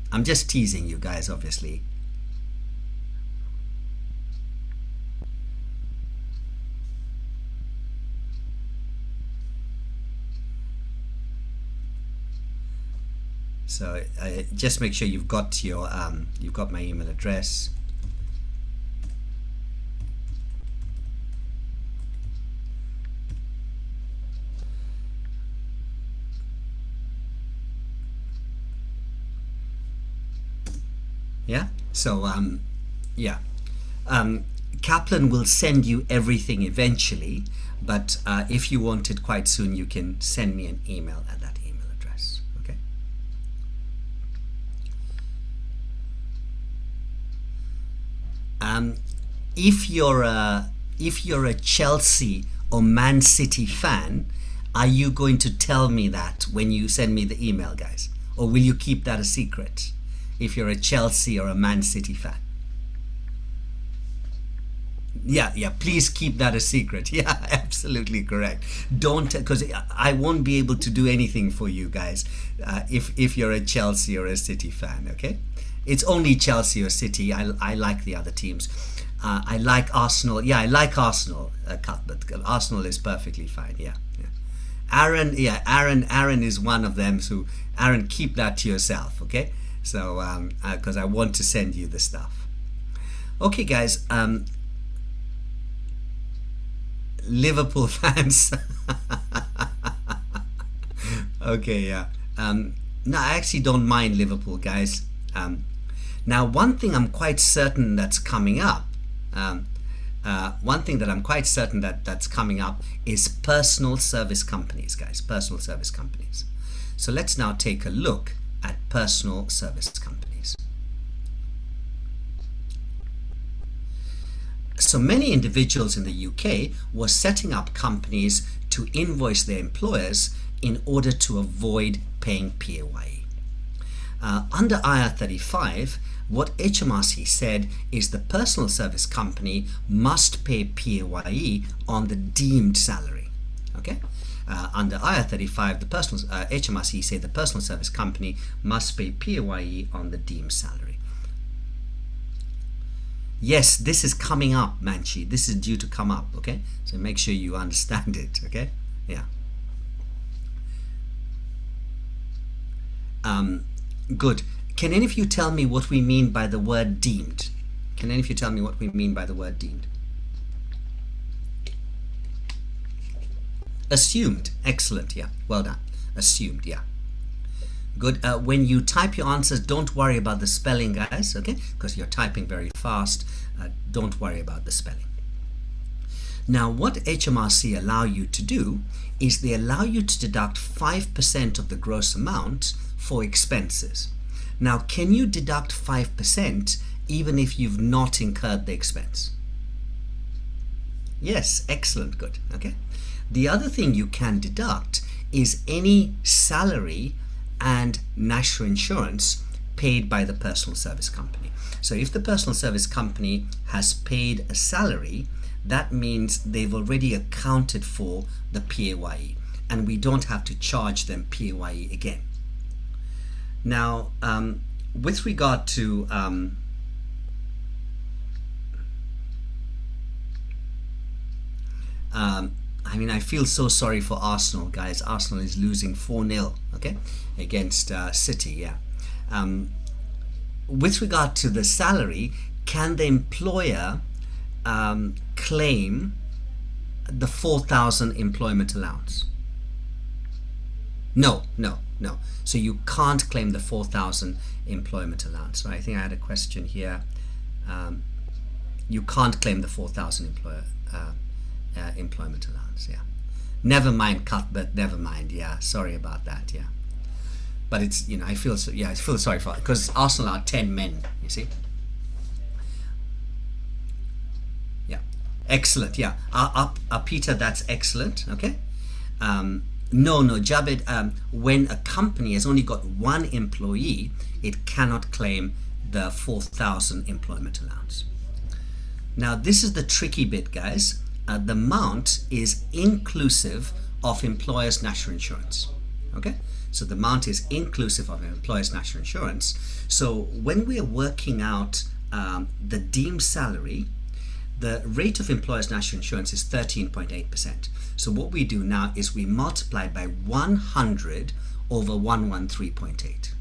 I'm just teasing you guys, obviously. So just make sure you've got your you've got my email address. Yeah. So yeah. Kaplan will send you everything eventually, but if you want it quite soon, you can send me an email at that email address. Okay. If you're a Chelsea or Man City fan, are you going to tell me that when you send me the email, guys, or will you keep that a secret? If you're a Chelsea or a Man City fan. Yeah, please keep that a secret. Yeah, absolutely correct. Don't, because I won't be able to do anything for you guys if you're a Chelsea or a City fan. Okay, it's only Chelsea or City. I like the other teams. I like Arsenal. Yeah, I like Arsenal. Cuthbert. Arsenal is perfectly fine. Yeah. Aaron. Yeah, Aaron is one of them. So Aaron, keep that to yourself. Okay. So because I want to send you the stuff. Okay, guys. Liverpool fans. Okay, yeah. No, I actually don't mind Liverpool, guys. Now, one thing I'm quite certain that's coming up. One thing that I'm quite certain that's coming up is personal service companies, guys. Personal service companies. So let's now take a look at personal service companies. So many individuals in the UK were setting up companies to invoice their employers in order to avoid paying PAYE. Under IR35, what HMRC said is the personal service company must pay PAYE on the deemed salary. Okay? Under IR35, the personal HMRC said the personal service company must pay PAYE on the deemed salary. Yes, this is coming up, Manchi. This is due to come up, okay? So make sure you understand it, okay? Yeah. Good. Can any of you tell me what we mean by the word deemed? Can any of you tell me what we mean by the word deemed? Assumed. Excellent, yeah. Well done. Assumed, yeah. Good. When you type your answers, don't worry about the spelling, guys, okay? Because you're typing very fast. Don't worry about the spelling. Now, what HMRC allow you to do is they allow you to deduct 5% of the gross amount for expenses. Now, can you deduct 5% even if you've not incurred the expense? Yes, excellent, good, okay? The other thing you can deduct is any salary and national insurance paid by the personal service company. So if the personal service company has paid a salary, that means they've already accounted for the PAYE and we don't have to charge them PAYE again. Now, with regard to I mean, I feel so sorry for Arsenal, guys. Arsenal is losing 4-0, okay, against City, yeah. With regard to the salary, can the employer claim the 4,000 employment allowance? No. So you can't claim the 4,000 employment allowance. So I think I had a question here. You can't claim the 4,000 employment allowance, yeah. Never mind, Cuthbert, never mind, yeah. Sorry about that, yeah. But it's, you know, I feel sorry for it because Arsenal are 10 men, you see. Yeah, excellent, yeah. Peter, that's excellent, okay. No, Jabed, when a company has only got one employee, it cannot claim the 4,000 employment allowance. Now, this is the tricky bit, guys. The amount is inclusive of employer's national insurance, okay? So the amount is inclusive of employer's national insurance. So when we're working out the deemed salary, the rate of employer's national insurance is 13.8%. So what we do now is we multiply by 100 over 113.8.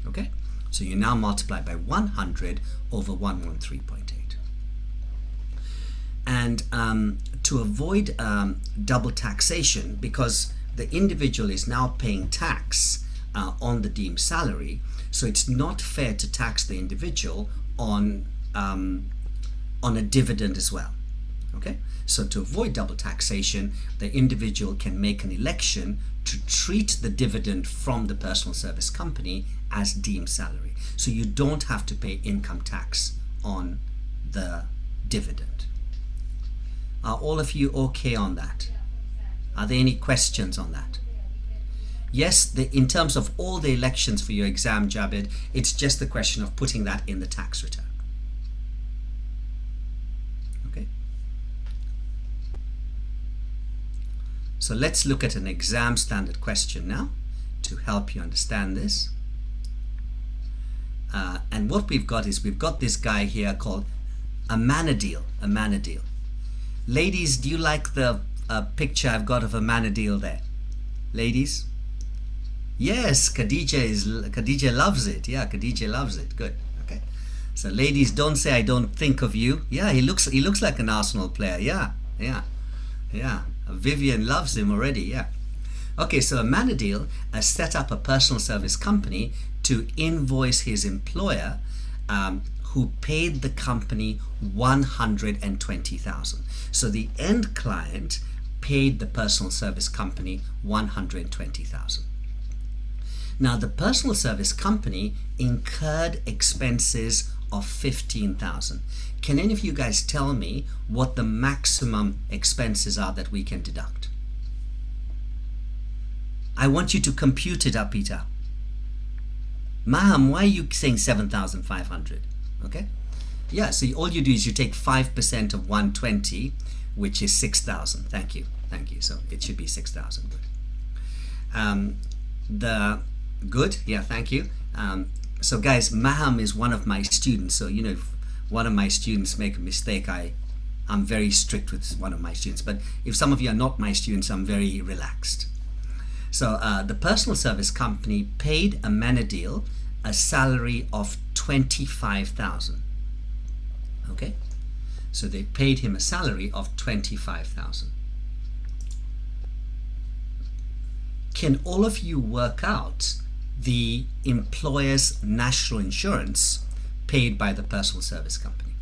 Okay, so you now multiply by 100 over 113.8. And to avoid double taxation, because the individual is now paying tax on the deemed salary, so it's not fair to tax the individual on a dividend as well. Okay, so to avoid double taxation, the individual can make an election to treat the dividend from the personal service company as deemed salary. So you don't have to pay income tax on the dividend. Are all of you okay on that? Are there any questions on that? Yes, in terms of all the elections for your exam, Jabed, it's just the question of putting that in the tax return. Okay. So let's look at an exam standard question now to help you understand this. And what we've got is we've got this guy here called a manadil. Ladies, do you like the picture I've got of a manadil there? Ladies? Yes, Khadija loves it. Yeah, Khadija loves it. Good. Okay. So ladies, don't say I don't think of you. Yeah, he looks like an Arsenal player. Yeah. Vivian loves him already. Yeah. Okay, so a manadil set up a personal service company to invoice his employer, who paid the company 120,000. So the end client paid the personal service company 120,000. Now the personal service company incurred expenses of 15,000. Can any of you guys tell me what the maximum expenses are that we can deduct? I want you to compute it up, Peter. Maham, why are you saying 7,500? Okay. Yeah, so all you do is you take 5% of 120, which is 6,000. Thank you. So it should be 6,000. Good. Good. Yeah, thank you. So guys, Maham is one of my students. So, you know, if one of my students make a mistake, I'm very strict with one of my students. But if some of you are not my students, I'm very relaxed. So the personal service company paid a manadil a salary of 25,000. Okay, so they paid him a salary of 25,000. Can all of you work out the employer's national insurance paid by the personal service company?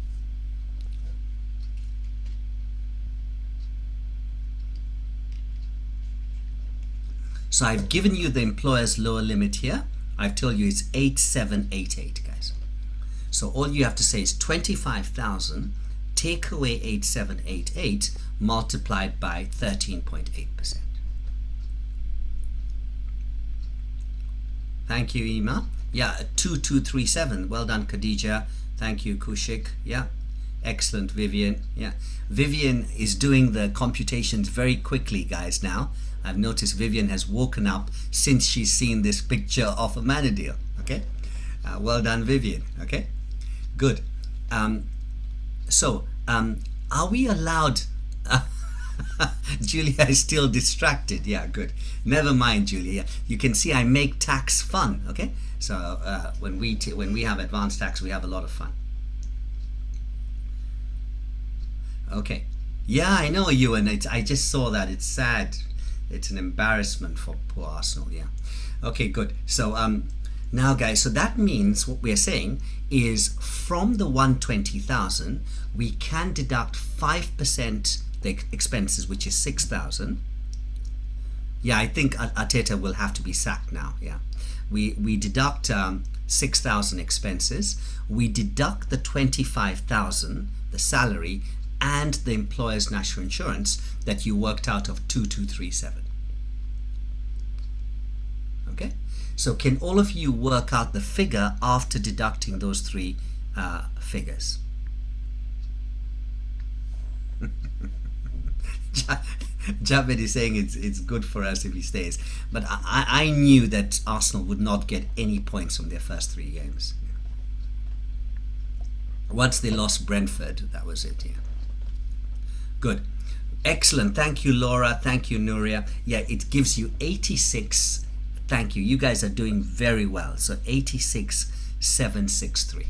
So I've given you the employer's lower limit here. I've told you it's 8788, guys. So all you have to say is 25,000, take away 8788, multiplied by 13.8%. Thank you, Ima. Yeah, 2237. Well done, Khadija. Thank you, Kushik. Yeah, excellent, Vivian. Yeah, Vivian is doing the computations very quickly, guys, now. I've noticed Vivian has woken up since she's seen this picture of a manadil. Okay, well done, Vivian. Okay, good. Are we allowed? Julia is still distracted. Yeah, good. Never mind, Julia. You can see I make tax fun. Okay, so when we have advanced tax, we have a lot of fun. Okay. Yeah, I know you, and I just saw that. It's sad. It's an embarrassment for poor Arsenal. Yeah. Okay, good. So now, guys, so that means what we are saying is from the 120,000, we can deduct 5% the expenses, which is 6,000. Yeah, I think Ateta will have to be sacked now. Yeah, we deduct 6,000 expenses. We deduct the 25,000, the salary, and the employer's national insurance that you worked out of 2237. Okay, so can all of you work out the figure after deducting those three figures? Javed is saying it's good for us if he stays, but I knew that Arsenal would not get any points from their first three games. Once they lost Brentford, that was it. Yeah. Good. Excellent. Thank you, Laura. Thank you, Nuria. Yeah, it gives you 86 Thank you. You guys are doing very well. So 86,763.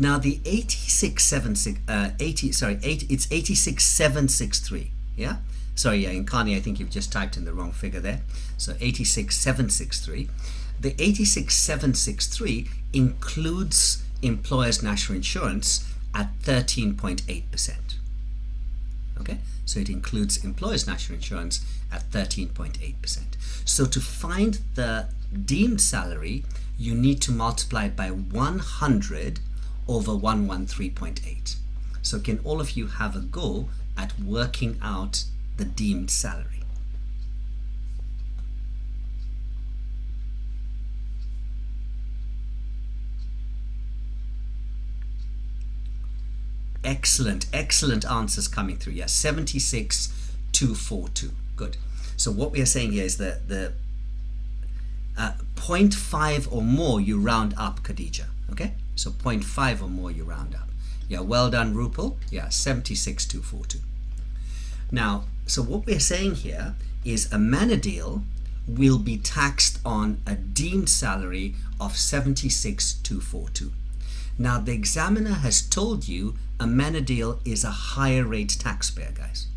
Now the 86,763. Yeah. Sorry, yeah, in Kani, I think you've just typed in the wrong figure there. So 86,763. The 86,763 includes employer's national insurance at 13.8%. Okay, so it includes employer's national insurance at 13.8%. So to find the deemed salary, you need to multiply it by 100 over 113.8. So can all of you have a go at working out the deemed salary? Excellent, excellent answers coming through. Yes, 76,242. Good. So what we are saying here is that the 0.5 or more you round up, Khadija. Okay, so 0.5 or more you round up. Yeah, well done, Rupal. Yeah, 76,242. Now, so what we're saying here is a Manadil will be taxed on a deemed salary of 76,242. Now, the examiner has told you a Manadil is a higher rate taxpayer, guys.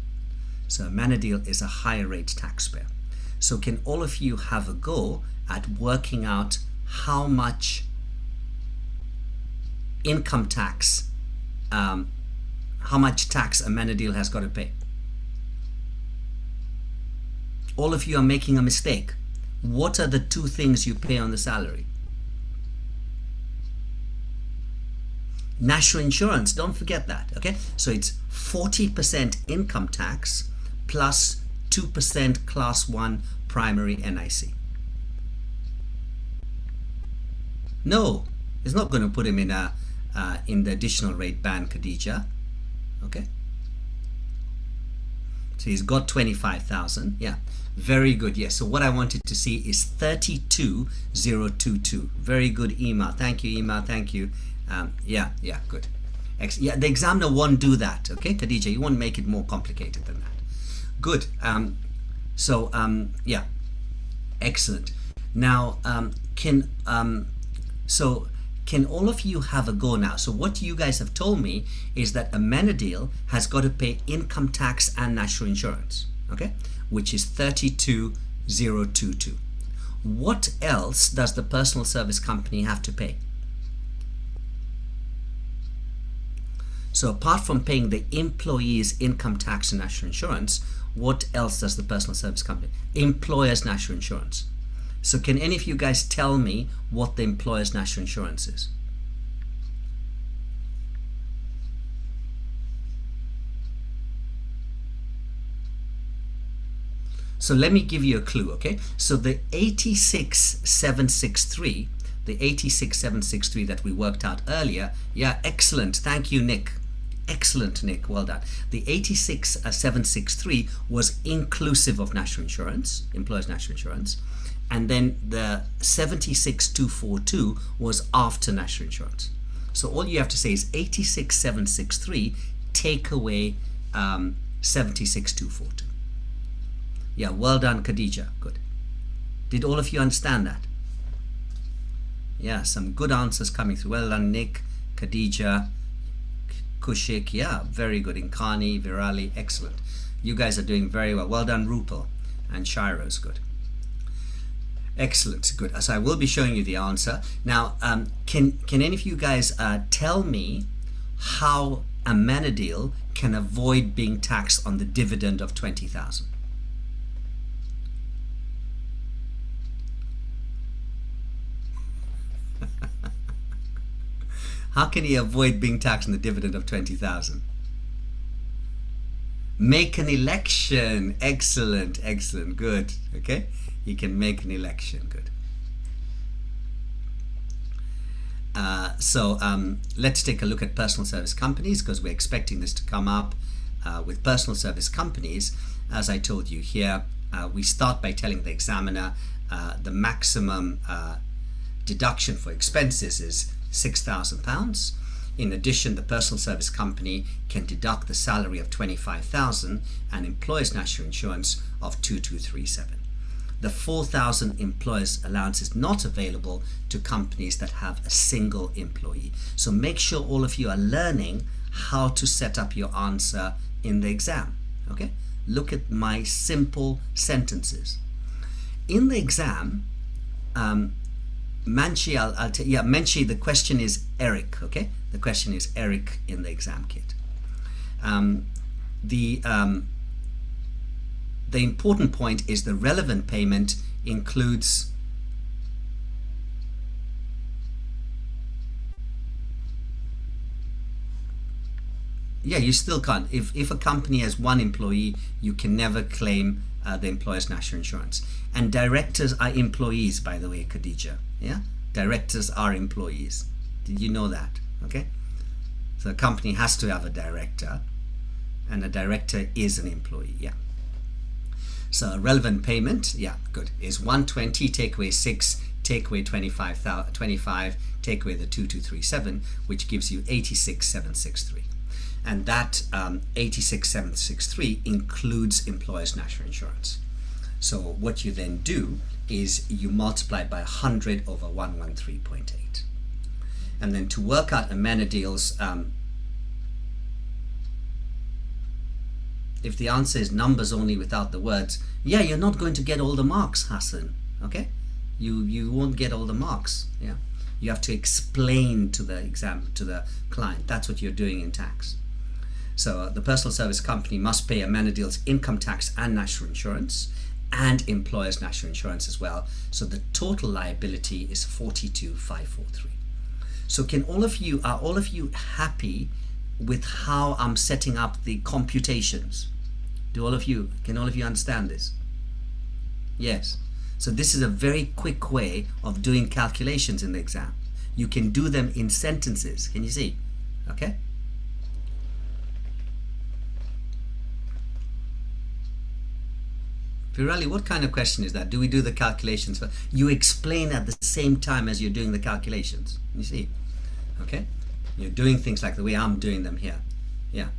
So a Manadil is a higher rate taxpayer. So can all of you have a go at working out how much income tax, how much tax a Manadil has got to pay? All of you are making a mistake. What are the two things you pay on the salary? National insurance, don't forget that. Okay, so it's 40% income tax plus 2% class 1 primary NIC. No, it's not going to put him in the additional rate band, Khadija. Okay, so he's got 25,000. Yeah, very good. Yes, so what I wanted to see is 32,022. Very good, Ema. Thank you, Ema. Thank you. Yeah, good. Yeah, the examiner won't do that. Okay, Khadija, you won't make it more complicated than that. Good. Yeah, excellent. Now, can all of you have a go now? So what you guys have told me is that a Manadil has got to pay income tax and national insurance, okay, which is 32,022. What else does the personal service company have to pay? So apart from paying the employee's income tax and national insurance, what else does the personal service company? Employer's national insurance. So can any of you guys tell me what the employer's national insurance is? So let me give you a clue, okay? So the 86,763, the 86,763 that we worked out earlier, yeah, excellent. Thank you, Nick. Excellent, Nick. Well done. The 86,763 was inclusive of national insurance, employer's national insurance, and then the 76,242 was after national insurance. So all you have to say is 86,763 take away 76,242. Yeah, well done, Khadija. Good. Did all of you understand that? Yeah, some good answers coming through. Well done, Nick, Khadija, Kushik. Yeah, very good. Inkani, Virali, excellent. You guys are doing very well. Well done, Rupal and Shiro's. Good. Excellent. Good. So I will be showing you the answer. Now, can any of you guys tell me how a Manadil can avoid being taxed on the dividend of 20,000? How can he avoid being taxed on the dividend of 20,000? Make an election. Excellent, excellent, good. Okay, he can make an election. Good. Let's take a look at personal service companies, because we're expecting this to come up. With personal service companies, as I told you here, we start by telling the examiner the maximum deduction for expenses is £6,000. In addition, the personal service company can deduct the salary of 25,000 and employer's national insurance of 2237. the 4,000 employers allowance is not available to companies that have a single employee. So make sure all of you are learning how to set up your answer in the exam. Okay, look at my simple sentences. In the exam, Manchi, Manchi, the question is Eric. Okay, the question is Eric in the exam kit. The important point is the relevant payment includes you still can't. If a company has one employee, you can never claim the employer's national insurance. And directors are employees, by the way, Khadija. Yeah, directors are employees. Did you know that? Okay, so a company has to have a director, and a director is an employee. Yeah. So relevant payment, yeah, good, is 120, take away 6, take away 25, take away the 2237, which gives you 86,763. And that 86,763 includes employer's national insurance. So what you then do is you multiply it by 100 over 113.8. And then to work out Amenadiel's, if the answer is numbers only without the words, yeah, you're not going to get all the marks, Hassan. Okay, you won't get all the marks. Yeah, you have to explain to the client. That's what you're doing in tax. So the personal service company must pay Amenadiel's income tax and national insurance, and employer's national insurance as well. So the total liability is 42,543. So are all of you happy with how I'm setting up the computations? Can all of you understand this? Yes. So this is a very quick way of doing calculations in the exam. You can do them in sentences. Can you see? Okay. Virali, what kind of question is that? Do we do the calculations? You explain at the same time as you're doing the calculations. You see? Okay. You're doing things like the way I'm doing them here. Yeah.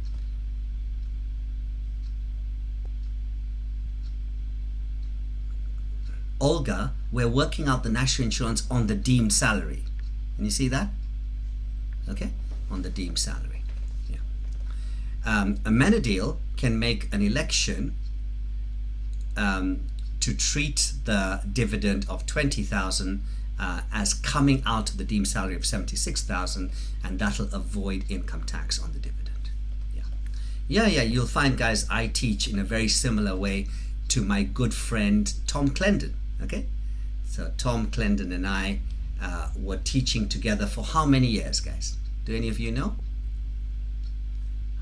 Olga, we're working out the national insurance on the deemed salary. Can you see that? Okay, on the deemed salary. Yeah. Amenadiel can make an election to treat the dividend of 20,000 as coming out of the deemed salary of 76,000, and that'll avoid income tax on the dividend. Yeah, you'll find, guys, I teach in a very similar way to my good friend Tom Clendon. Okay, so Tom Clendon and I were teaching together for how many years, guys? Do any of you know?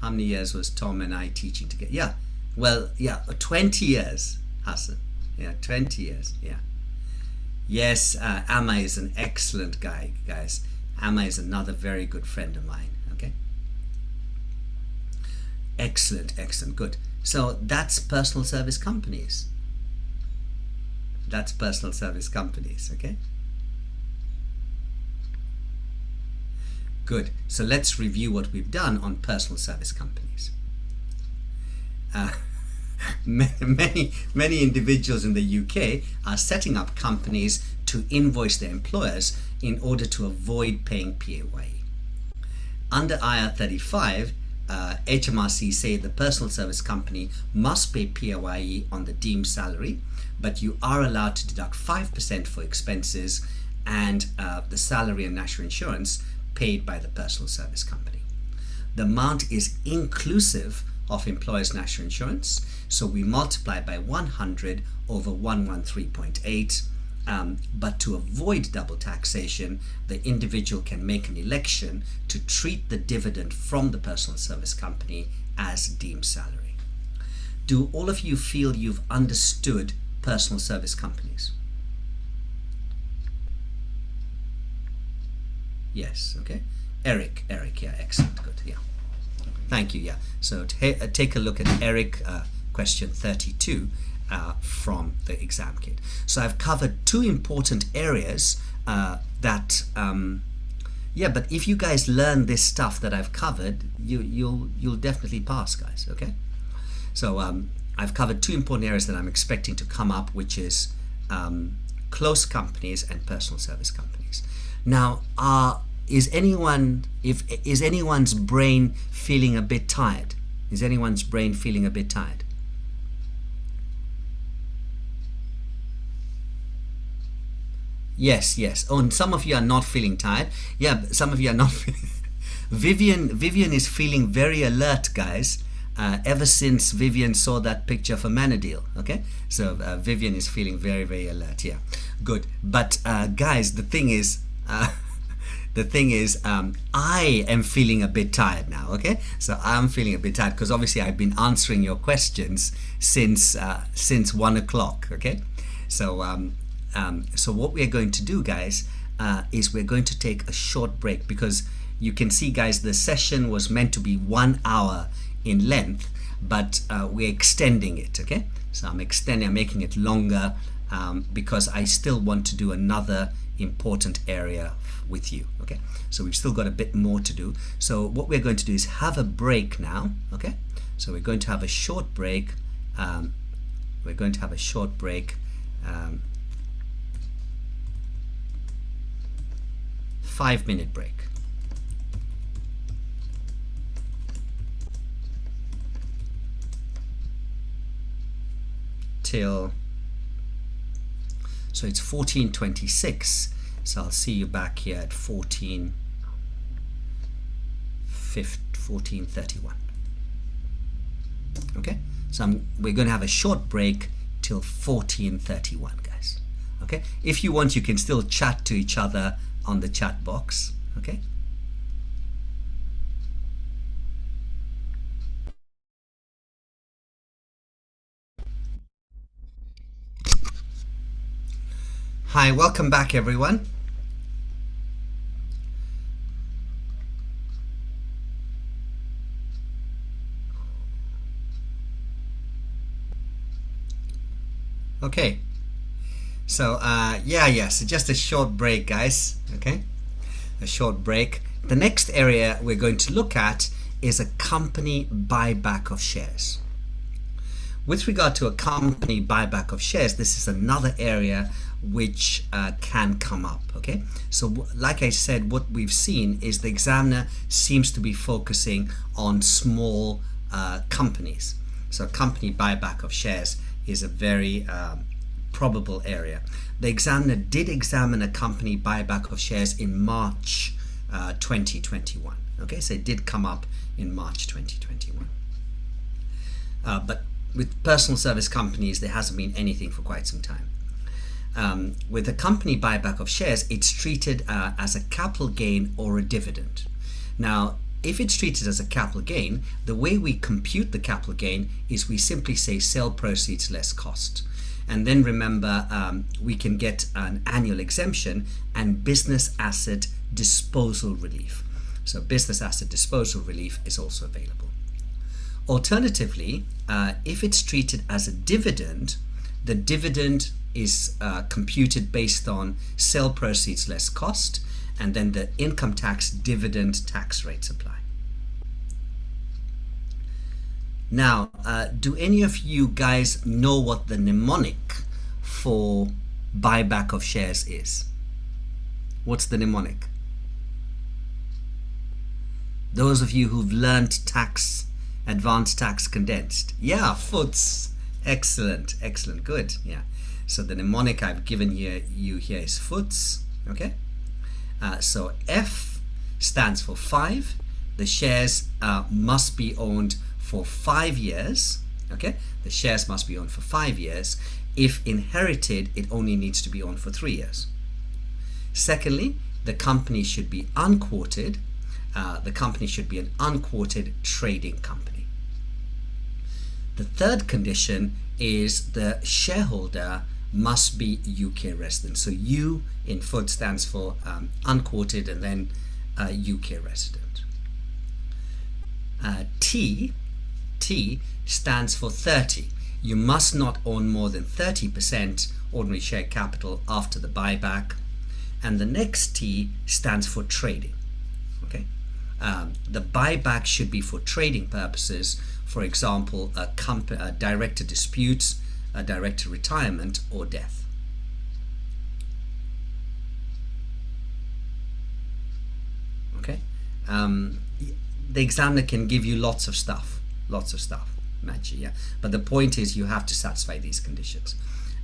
How many years was Tom and I teaching together? Yeah, well, yeah, 20 years, Hassan. Yeah, 20 years, yeah. Yes, Amma is an excellent guy, guys. Amma is another very good friend of mine, okay? Excellent, good. So that's personal service companies. That's personal service companies, okay? Good. So let's review what we've done on personal service companies. Many individuals in the UK are setting up companies to invoice their employers in order to avoid paying PAYE. Under IR 35, HMRC say the personal service company must pay PAYE on the deemed salary, but you are allowed to deduct 5% for expenses and the salary and national insurance paid by the personal service company. The amount is inclusive of employer's national insurance, so we multiply by 100 over 113.8, but to avoid double taxation, the individual can make an election to treat the dividend from the personal service company as deemed salary. Do all of you feel you've understood personal service companies? Yes, okay. Eric, yeah, excellent, good, yeah. Thank you, yeah. So take a look at Eric, question 32 from the exam kit. So I've covered two important areas that, yeah, but if you guys learn this stuff that I've covered, you'll definitely pass, guys, okay? So I've covered two important areas that I'm expecting to come up, which is close companies and personal service companies. Now, is anyone's brain feeling a bit tired? Is anyone's brain feeling a bit tired? Yes, yes. Oh, and some of you are not feeling tired. Yeah, some of you are not feeling. Vivian is feeling very alert, guys. Ever since Vivian saw that picture for Manadil, okay? So Vivian is feeling very, very alert. Yeah, good. But guys, the thing is, I am feeling a bit tired now. Okay, so I'm feeling a bit tired because obviously I've been answering your questions since 1 o'clock. Okay, so so what we're going to do, guys, is we're going to take a short break because you can see, guys, the session was meant to be 1 hour in length, but we're extending it. Okay, so I'm making it longer because I still want to do another important area with you. Okay, so we've still got a bit more to do. So what we're going to do is have a break now. Okay, so we're going to have a short break. 5-minute break. Till, so it's 14:26, so I'll see you back here at 14:31. Okay, so we're going to have a short break till 14:31, guys. Okay, if you want, you can still chat to each other on the chat box. Okay. Hi, welcome back, everyone. Okay, so so just a short break, guys. Okay, a short break. The next area we're going to look at is a company buyback of shares. With regard to a company buyback of shares, this is another area which can come up. Okay, so like I said, what we've seen is the examiner seems to be focusing on small companies. So company buyback of shares is a very probable area. The examiner did examine a company buyback of shares in March 2021. Okay, so it did come up in March 2021. But with personal service companies, there hasn't been anything for quite some time. With a company buyback of shares, it's treated as a capital gain or a dividend. Now, if it's treated as a capital gain, the way we compute the capital gain is we simply say sale proceeds less cost. And then remember, we can get an annual exemption and business asset disposal relief. So business asset disposal relief is also available. Alternatively, if it's treated as a dividend, the dividend is computed based on sale proceeds less cost, and then the income tax dividend tax rates apply. Now, do any of you guys know what the mnemonic for buyback of shares is? What's the mnemonic? Those of you who've learned tax, advanced tax condensed. Yeah, FUTS. Excellent, excellent, good. Yeah. So the mnemonic I've given you here is FUTS. Okay. So F stands for 5. The shares must be owned for 5 years. Okay. The shares must be owned for 5 years. If inherited, it only needs to be owned for 3 years. Secondly, the company should be unquoted. The company should be an unquoted trading company. The third condition is the shareholder must be UK resident. So U in FUD stands for unquoted and then UK resident. T stands for 30. You must not own more than 30% ordinary share capital after the buyback. And the next T stands for trading. Okay. The buyback should be for trading purposes. For example, a director disputes, a director retirement, or death. the examiner can give you lots of stuff, Machi, yeah. But the point is you have to satisfy these conditions.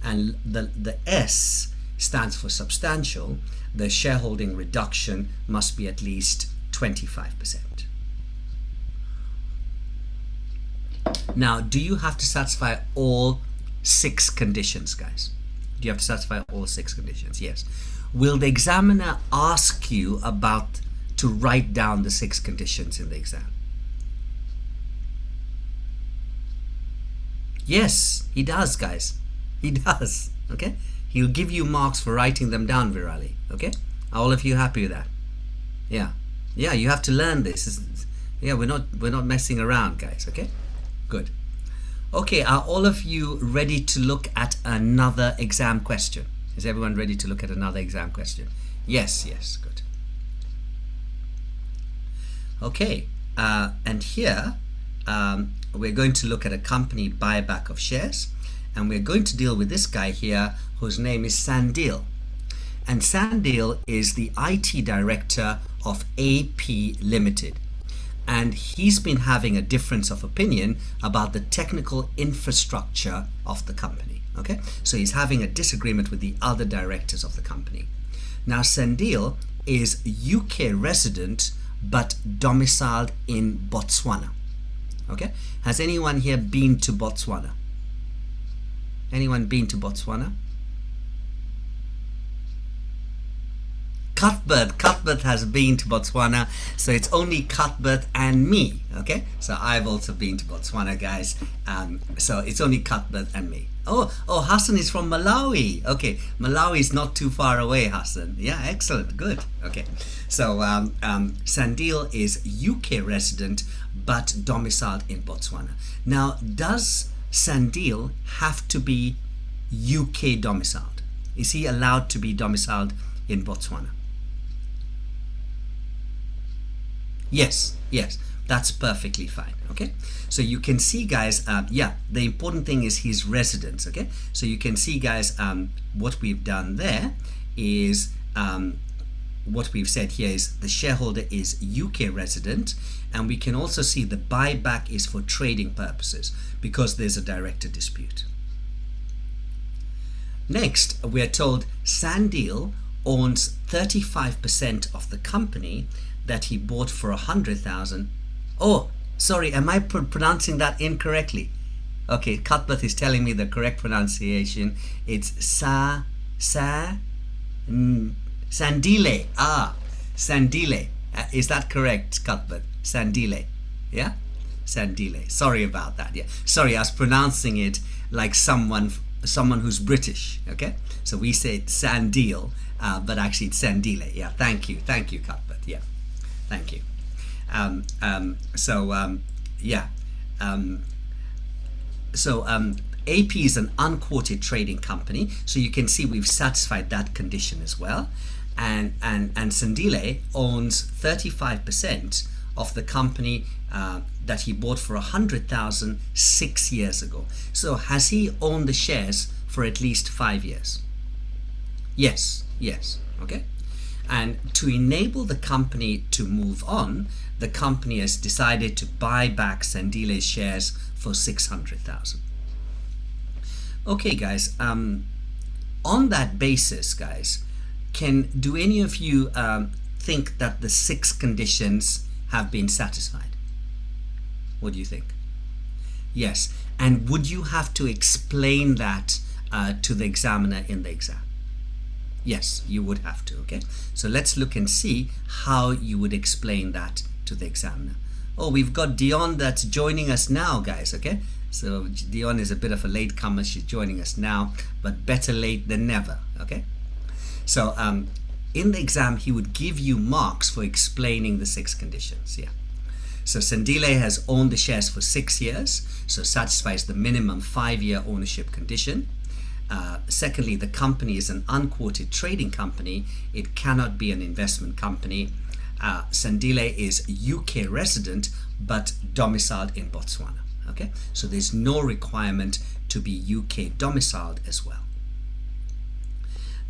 And the S stands for substantial. The shareholding reduction must be at least 25%. Now, do you have to satisfy all 6 conditions, guys? Do you have to satisfy all 6 conditions? Yes. Will the examiner ask you to write down the 6 conditions in the exam? Yes, he does, guys. He does. Okay. He'll give you marks for writing them down, Virali. Okay. Are all of you happy with that? Yeah. Yeah. You have to learn this. Yeah. We're not messing around, guys. Okay. Good. Okay. Are all of you ready to look at another exam question? Is everyone ready to look at another exam question? Yes. Yes. Good. Okay. And here we're going to look at a company buyback of shares, and we're going to deal with this guy here whose name is Sandil. And Sandil is the IT director of AP Limited. And he's been having a difference of opinion about the technical infrastructure of the company. Okay, so he's having a disagreement with the other directors of the company. Now, Sandil is UK resident but domiciled in Botswana. Okay, has anyone here been to Botswana? Anyone been to Botswana? Cuthbert has been to Botswana, so it's only Cuthbert and me. Okay, so I've also been to Botswana, guys. So it's only Cuthbert and me. Oh, Hassan is from Malawi. Okay, Malawi is not too far away, Hassan. Yeah, excellent, good. Okay, so Sandil is UK resident but domiciled in Botswana. Now, does Sandil have to be UK domiciled? Is he allowed to be domiciled in Botswana? Yes, that's perfectly fine. Okay, so you can see, guys, yeah, the important thing is his residence. Okay, so you can see, guys, what we've done there is what we've said here is the shareholder is UK resident, and we can also see the buyback is for trading purposes because there's a director dispute. Next, we're told Sandil owns 35% of the company that he bought for 100,000. Oh, sorry, am I pronouncing that incorrectly? Okay, Cuthbert is telling me the correct pronunciation. It's Sandile. Sandile. Is that correct, Cuthbert? Sandile. Yeah? Sandile. Sorry about that. Yeah. Sorry, I was pronouncing it like someone who's British. Okay? So we say Sandil, but actually it's Sandile. Yeah. Thank you, Cuthbert. Yeah. Thank you. AP is an unquoted trading company, so you can see we've satisfied that condition as well. And Sandile owns 35% of the company that he bought for 100,000 6 years ago. So has he owned the shares for at least 5 years? Yes. Okay. And to enable the company to move on, the company has decided to buy back Sandile's shares for 600,000. Okay, guys. On that basis, guys, do any of you think that the 6 conditions have been satisfied? What do you think? Yes. And would you have to explain that to the examiner in the exam? Yes, you would have to. Okay, so let's look and see how you would explain that to the examiner. Oh, we've got Dion that's joining us now, guys. Okay, so Dion is a bit of a latecomer. She's joining us now, but better late than never. Okay, so in the exam he would give you marks for explaining the 6 conditions. Yeah, so Sandile has owned the shares for 6 years, so satisfies the minimum 5-year ownership condition. Secondly, the company is an unquoted trading company. It cannot be an investment company. Sandile is UK resident but domiciled in Botswana. Okay, so there's no requirement to be UK domiciled as well.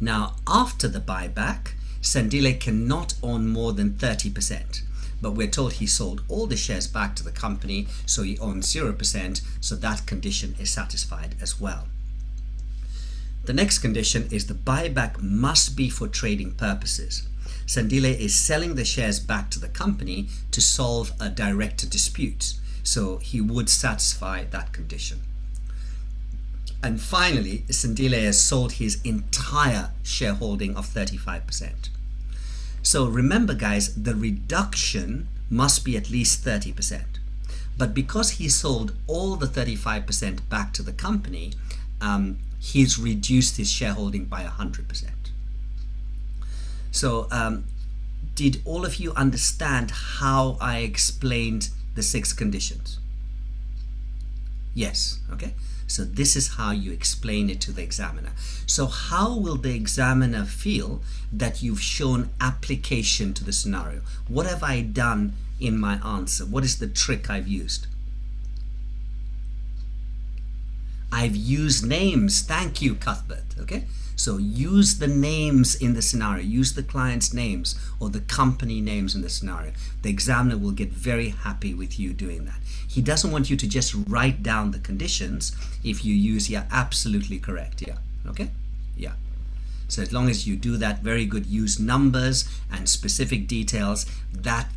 Now, after the buyback, Sandile cannot own more than 30%. but we're told he sold all the shares back to the company, so he owns 0%, so that condition is satisfied as well. The next condition is the buyback must be for trading purposes. Sandile is selling the shares back to the company to solve a director dispute, so he would satisfy that condition. And finally, Sandile has sold his entire shareholding of 35%. So remember guys, the reduction must be at least 30%. But because he sold all the 35% back to the company, he's reduced his shareholding by 100%. So did all of you understand how I explained the 6 conditions? Yes, okay. So this is how you explain it to the examiner. So how will the examiner feel that you've shown application to the scenario? What have I done in my answer? What is the trick I've used? I've used names. Thank you, Cuthbert. Okay. So use the names in the scenario. Use the client's names or the company names in the scenario. The examiner will get very happy with you doing that. He doesn't want you to just write down the conditions. If you use, yeah, absolutely correct. Yeah. Okay. Yeah. So as long as you do that, very good. Use numbers and specific details. That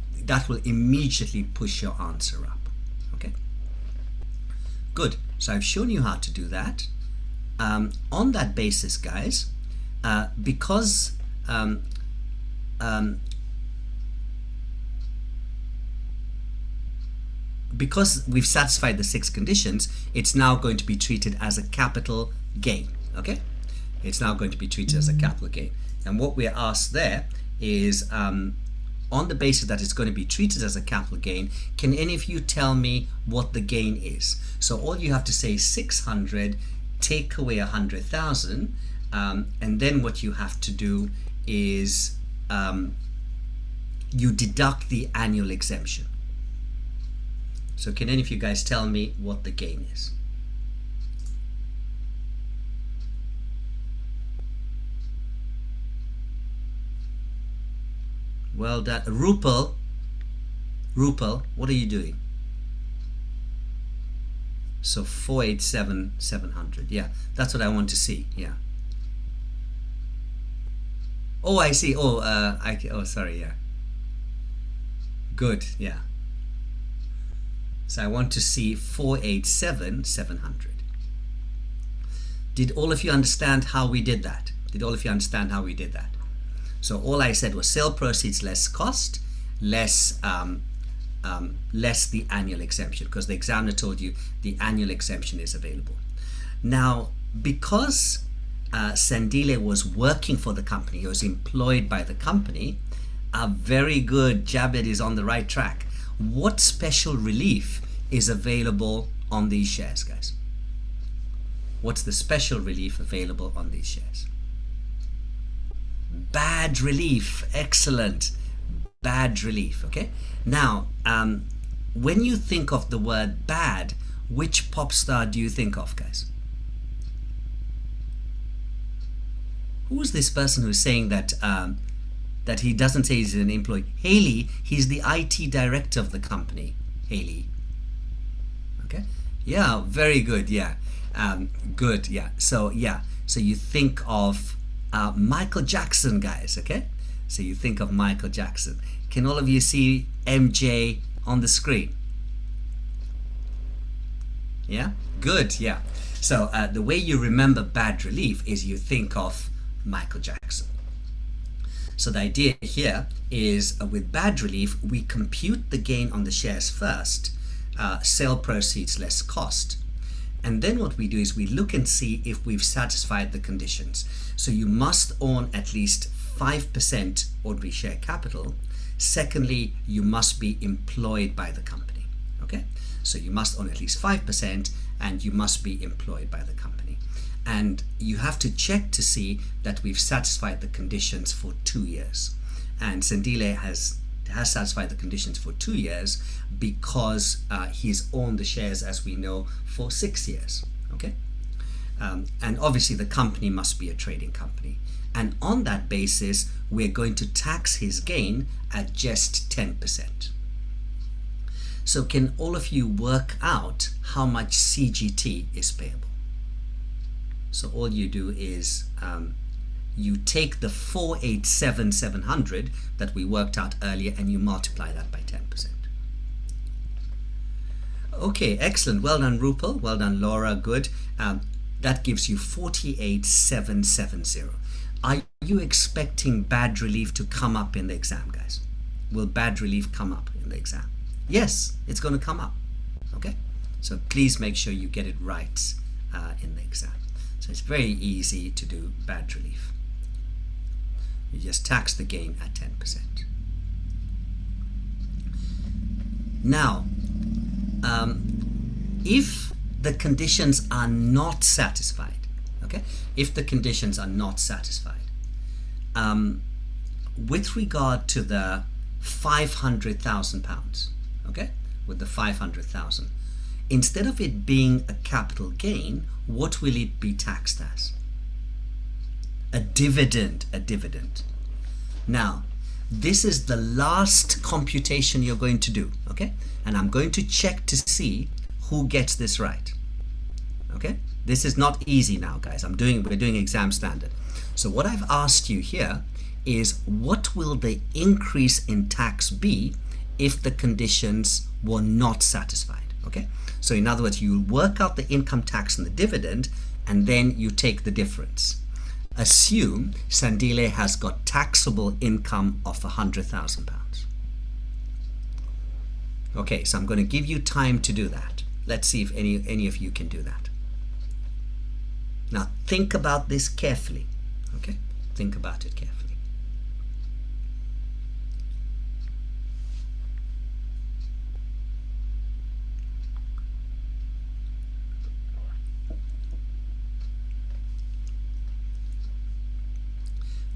will immediately push your answer up. Okay. Good. So I've shown you how to do that. On that basis, guys, because we've satisfied the 6 conditions, it's now going to be treated as a capital gain. Okay, it's now going to be treated as a capital gain. And what we're asked there is, on the basis that it's going to be treated as a capital gain, can any of you tell me what the gain is? So all you have to say is 600, take away 100,000, and then what you have to do is you deduct the annual exemption. So can any of you guys tell me what the gain is? Well done. Rupal, what are you doing? So 487,700. Yeah, that's what I want to see. Yeah. Oh, I see. Oh, oh, sorry. Yeah. Good. Yeah. So I want to see 487,700. Did all of you understand how we did that? Did all of you understand how we did that? So all I said was sale proceeds less cost, less the annual exemption, because the examiner told you the annual exemption is available. Now, because Sandile was working for the company, he was employed by the company, very good, Jabed is on the right track. What special relief is available on these shares, guys? What's the special relief available on these shares? Bad relief. Excellent. Bad relief. Okay. Now, when you think of the word bad, which pop star do you think of, guys? Who is this person who's saying that that he doesn't say he's an employee? Haley. He's the IT director of the company. Haley. Okay. Yeah. Very good. Yeah. Good. Yeah. So yeah. So you think of Michael Jackson, guys. Okay. So you think of Michael Jackson. Can all of you see MJ on the screen? Yeah. Good. Yeah. So the way you remember bad relief is you think of Michael Jackson. So the idea here is with bad relief, we compute the gain on the shares first, sale proceeds less cost. And then what we do is we look and see if we've satisfied the conditions. So you must own at least 5% ordinary share capital. Secondly, you must be employed by the company. Okay, so you must own at least 5% and you must be employed by the company. And you have to check to see that we've satisfied the conditions for 2 years. And Sandile has satisfied the conditions for 2 years because he's owned the shares, as we know, for 6 years. Okay. And obviously the company must be a trading company. And on that basis, we're going to tax his gain at just 10%. So can all of you work out how much CGT is payable? So all you do is you take the 487,700 that we worked out earlier and you multiply that by 10%. Okay, excellent. Well done, Rupal. Well done, Laura. Good. That gives you 48,770. Are you expecting bad relief to come up in the exam, guys? Will bad relief come up in the exam? Yes, it's going to come up. Okay, so please make sure you get it right in the exam. So it's very easy to do bad relief. You just tax the gain at 10%. Now, if the conditions are not satisfied, okay, if the conditions are not satisfied, with regard to the £500,000, okay, with the 500,000, instead of it being a capital gain, what will it be taxed as? A dividend, a dividend. Now, this is the last computation you're going to do, okay? And I'm going to check to see who gets this right, okay? This is not easy now, guys. We're doing exam standard. So what I've asked you here is, what will the increase in tax be if the conditions were not satisfied, okay? So in other words, you work out the income tax and the dividend, and then you take the difference. Assume Sandile has got taxable income of £100,000. Okay, so I'm going to give you time to do that. Let's see if any of you can do that. Now think about this carefully, okay? Think about it carefully.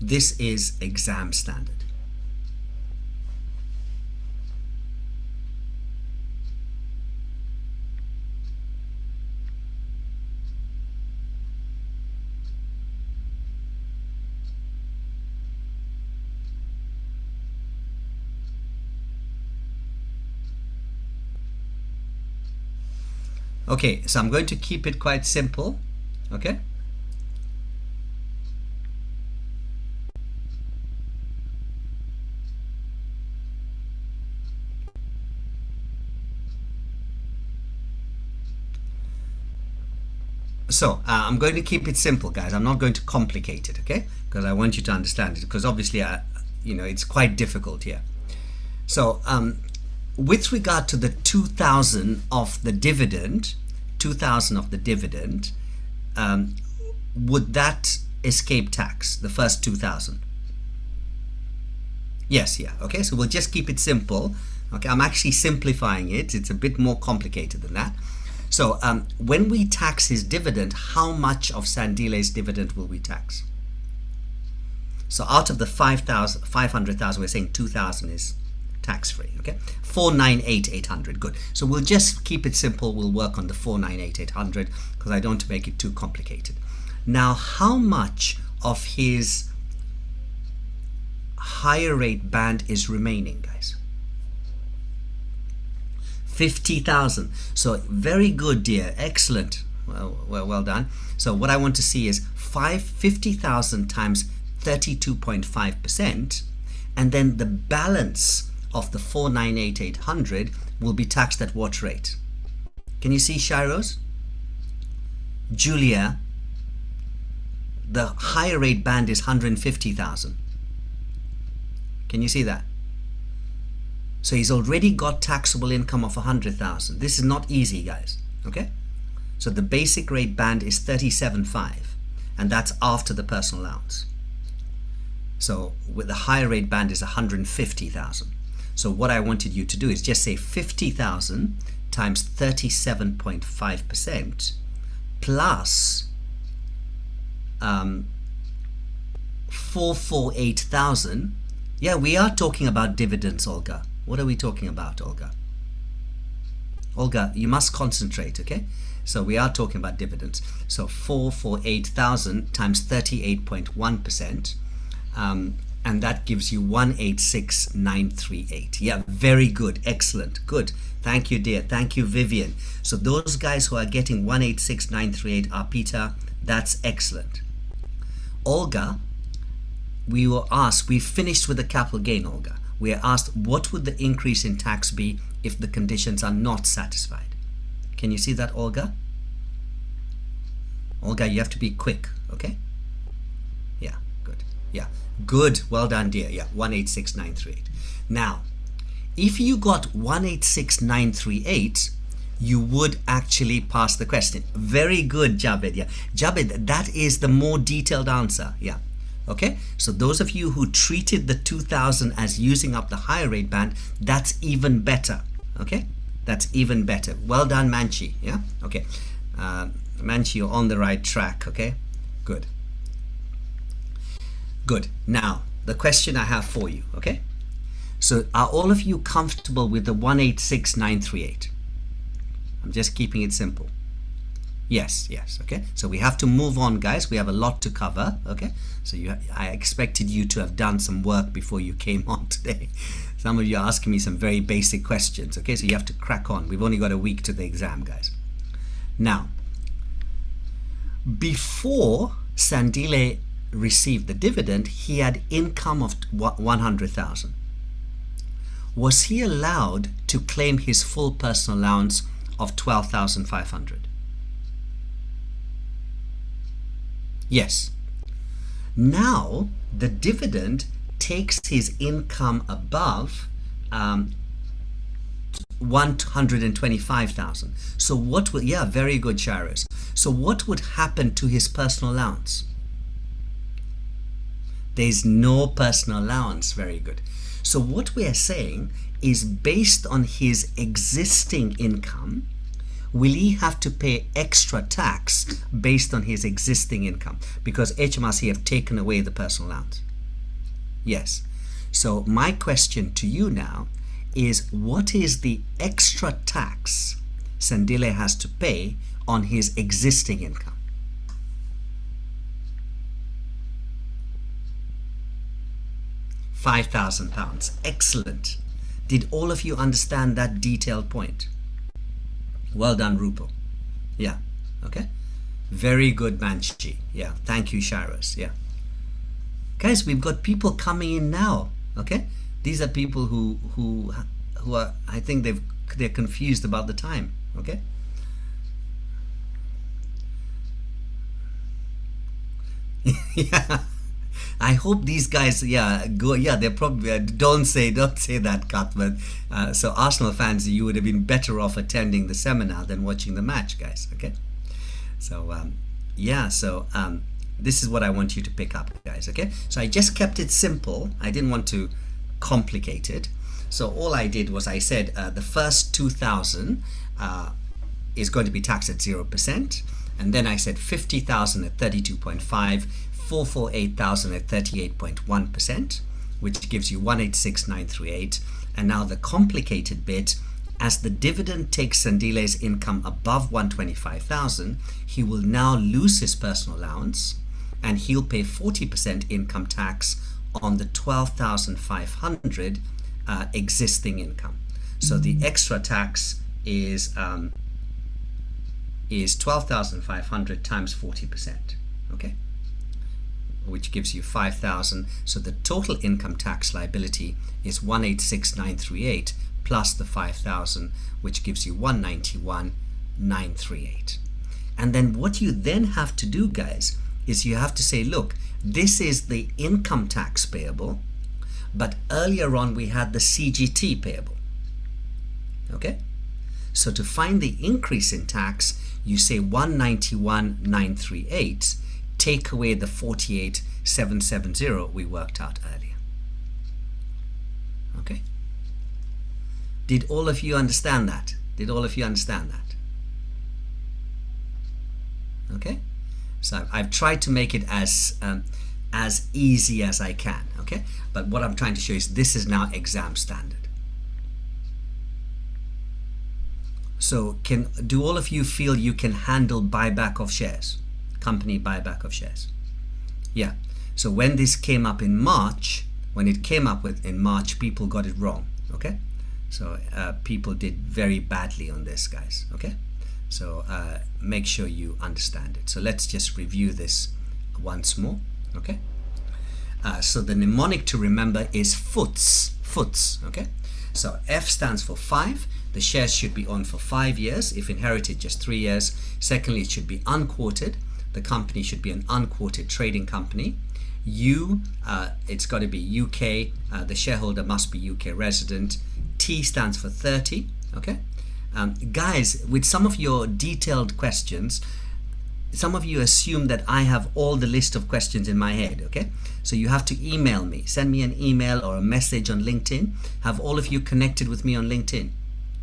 This is exam standard. Okay, so I'm going to keep it quite simple, okay? So I'm going to keep it simple, guys. I'm not going to complicate it, okay? Because I want you to understand it, because obviously, it's quite difficult here. So with regard to the 2,000 of the dividend, would that escape tax, the first 2,000? Yes, yeah, okay, so we'll just keep it simple. Okay, I'm actually simplifying it. It's a bit more complicated than that. So when we tax his dividend, how much of Sandile's dividend will we tax? So out of the 500,000, we're saying 2,000 is tax-free, okay? 498,800, good. So we'll just keep it simple. We'll work on the 498,800 because I don't want to make it too complicated. Now, how much of his higher rate band is remaining, guys? 50,000. So very good, dear. Excellent. Well done. So what I want to see is 50,000 times 32.5%, and then the balance of the 498,800 will be taxed at what rate? Can you see, Shiros? Julia, the higher rate band is 150,000. Can you see that? So he's already got taxable income of 100,000. This is not easy, guys, okay? So the basic rate band is 37.5, and that's after the personal allowance. So with the higher rate band is 150,000. So what I wanted you to do is just say 50,000 times 37.5% plus 448,000. Yeah, we are talking about dividends, Olga. What are we talking about, Olga? Olga, you must concentrate, okay? So we are talking about dividends. So 448,000 times 38.1%, and that gives you 186,938. Yeah, very good, excellent, good. Thank you, dear. Thank you, Vivian. So those guys who are getting 186,938 are Peter. That's excellent. Olga, we were asked, we finished with the capital gain, Olga. We are asked, what would the increase in tax be if the conditions are not satisfied? Can you see that, Olga? Olga, you have to be quick, okay? Yeah, good. Yeah, good. Well done, dear. Yeah, 186,938. Now, if you got 186,938, you would actually pass the question. Very good, Jabed. Yeah, Jabed, that is the more detailed answer. Yeah. Okay, so those of you who treated the 2000 as using up the higher rate band, that's even better. Okay, that's even better. Well done, Manchi. Yeah, okay, Manchi, you're on the right track. Okay, good, good. Now the question I have for you. Okay, so are all of you comfortable with the 186,938? I'm just keeping it simple. Yes, yes, okay. So we have to move on, guys. We have a lot to cover, okay? So I expected you to have done some work before you came on today. Some of you are asking me some very basic questions, okay? So you have to crack on. We've only got a week to the exam, guys. Now, before Sandile received the dividend, he had income of 100,000. Was he allowed to claim his full personal allowance of 12,500? Yes. Now the dividend takes his income above 125,000. So what will, yeah, very good, Sharos. So what would happen to his personal allowance? There's no personal allowance. Very good. So what we are saying is, based on his existing income, will he have to pay extra tax based on his existing income? Because HMRC have taken away the personal allowance. Yes. So my question to you now is, what is the extra tax Sandile has to pay on his existing income? £5,000. Excellent. Did all of you understand that detailed point? Well done, Rupal. Yeah, okay. Very good, Manchi. Yeah, thank you, Sharos. Yeah. Guys, we've got people coming in now, okay? These are people who are, I think they're confused about the time, okay? Yeah. I hope these guys, yeah, go, yeah, they're probably, don't say that, Cuthbert. So Arsenal fans, you would have been better off attending the seminar than watching the match, guys, okay? So, yeah, so this is what I want you to pick up, guys, okay? So I just kept it simple. I didn't want to complicate it. So all I did was I said the first 2,000 is going to be taxed at 0%. And then I said 50,000 at 32.5, 448,000 at 38.1%, which gives you 186,938. And now the complicated bit, as the dividend takes Sandile's income above 125,000, he will now lose his personal allowance and he'll pay 40% income tax on the 12,500 existing income. So the extra tax is 12,500 times 40%, okay? Which gives you 5,000. So the total income tax liability is 186,938 plus the 5,000, which gives you 191,938. And then what you then have to do, guys, is you have to say, look, this is the income tax payable, but earlier on we had the CGT payable, okay? So to find the increase in tax, you say 191,938, take away the 48,770 we worked out earlier. Okay? Did all of you understand that? Did all of you understand that? Okay? So I've tried to make it as easy as I can, okay? But what I'm trying to show you is this is now exam standard. So do all of you feel you can handle buyback of shares, company buyback of shares? Yeah. So when this came up in March, in March, people got it wrong. Okay. So people did very badly on this, guys. Okay. So make sure you understand it. So let's just review this once more. Okay. So the mnemonic to remember is FUTS. FUTS. Okay. So F stands for 5. The shares should be owned for 5 years. If inherited, just 3 years. Secondly, it should be unquoted. The company should be an unquoted trading company. U, it's got to be UK. The shareholder must be UK resident. T stands for 30. Okay. Guys, with some of your detailed questions, some of you assume that I have all the list of questions in my head. Okay. So you have to email me. Send me an email or a message on LinkedIn. Have all of you connected with me on LinkedIn?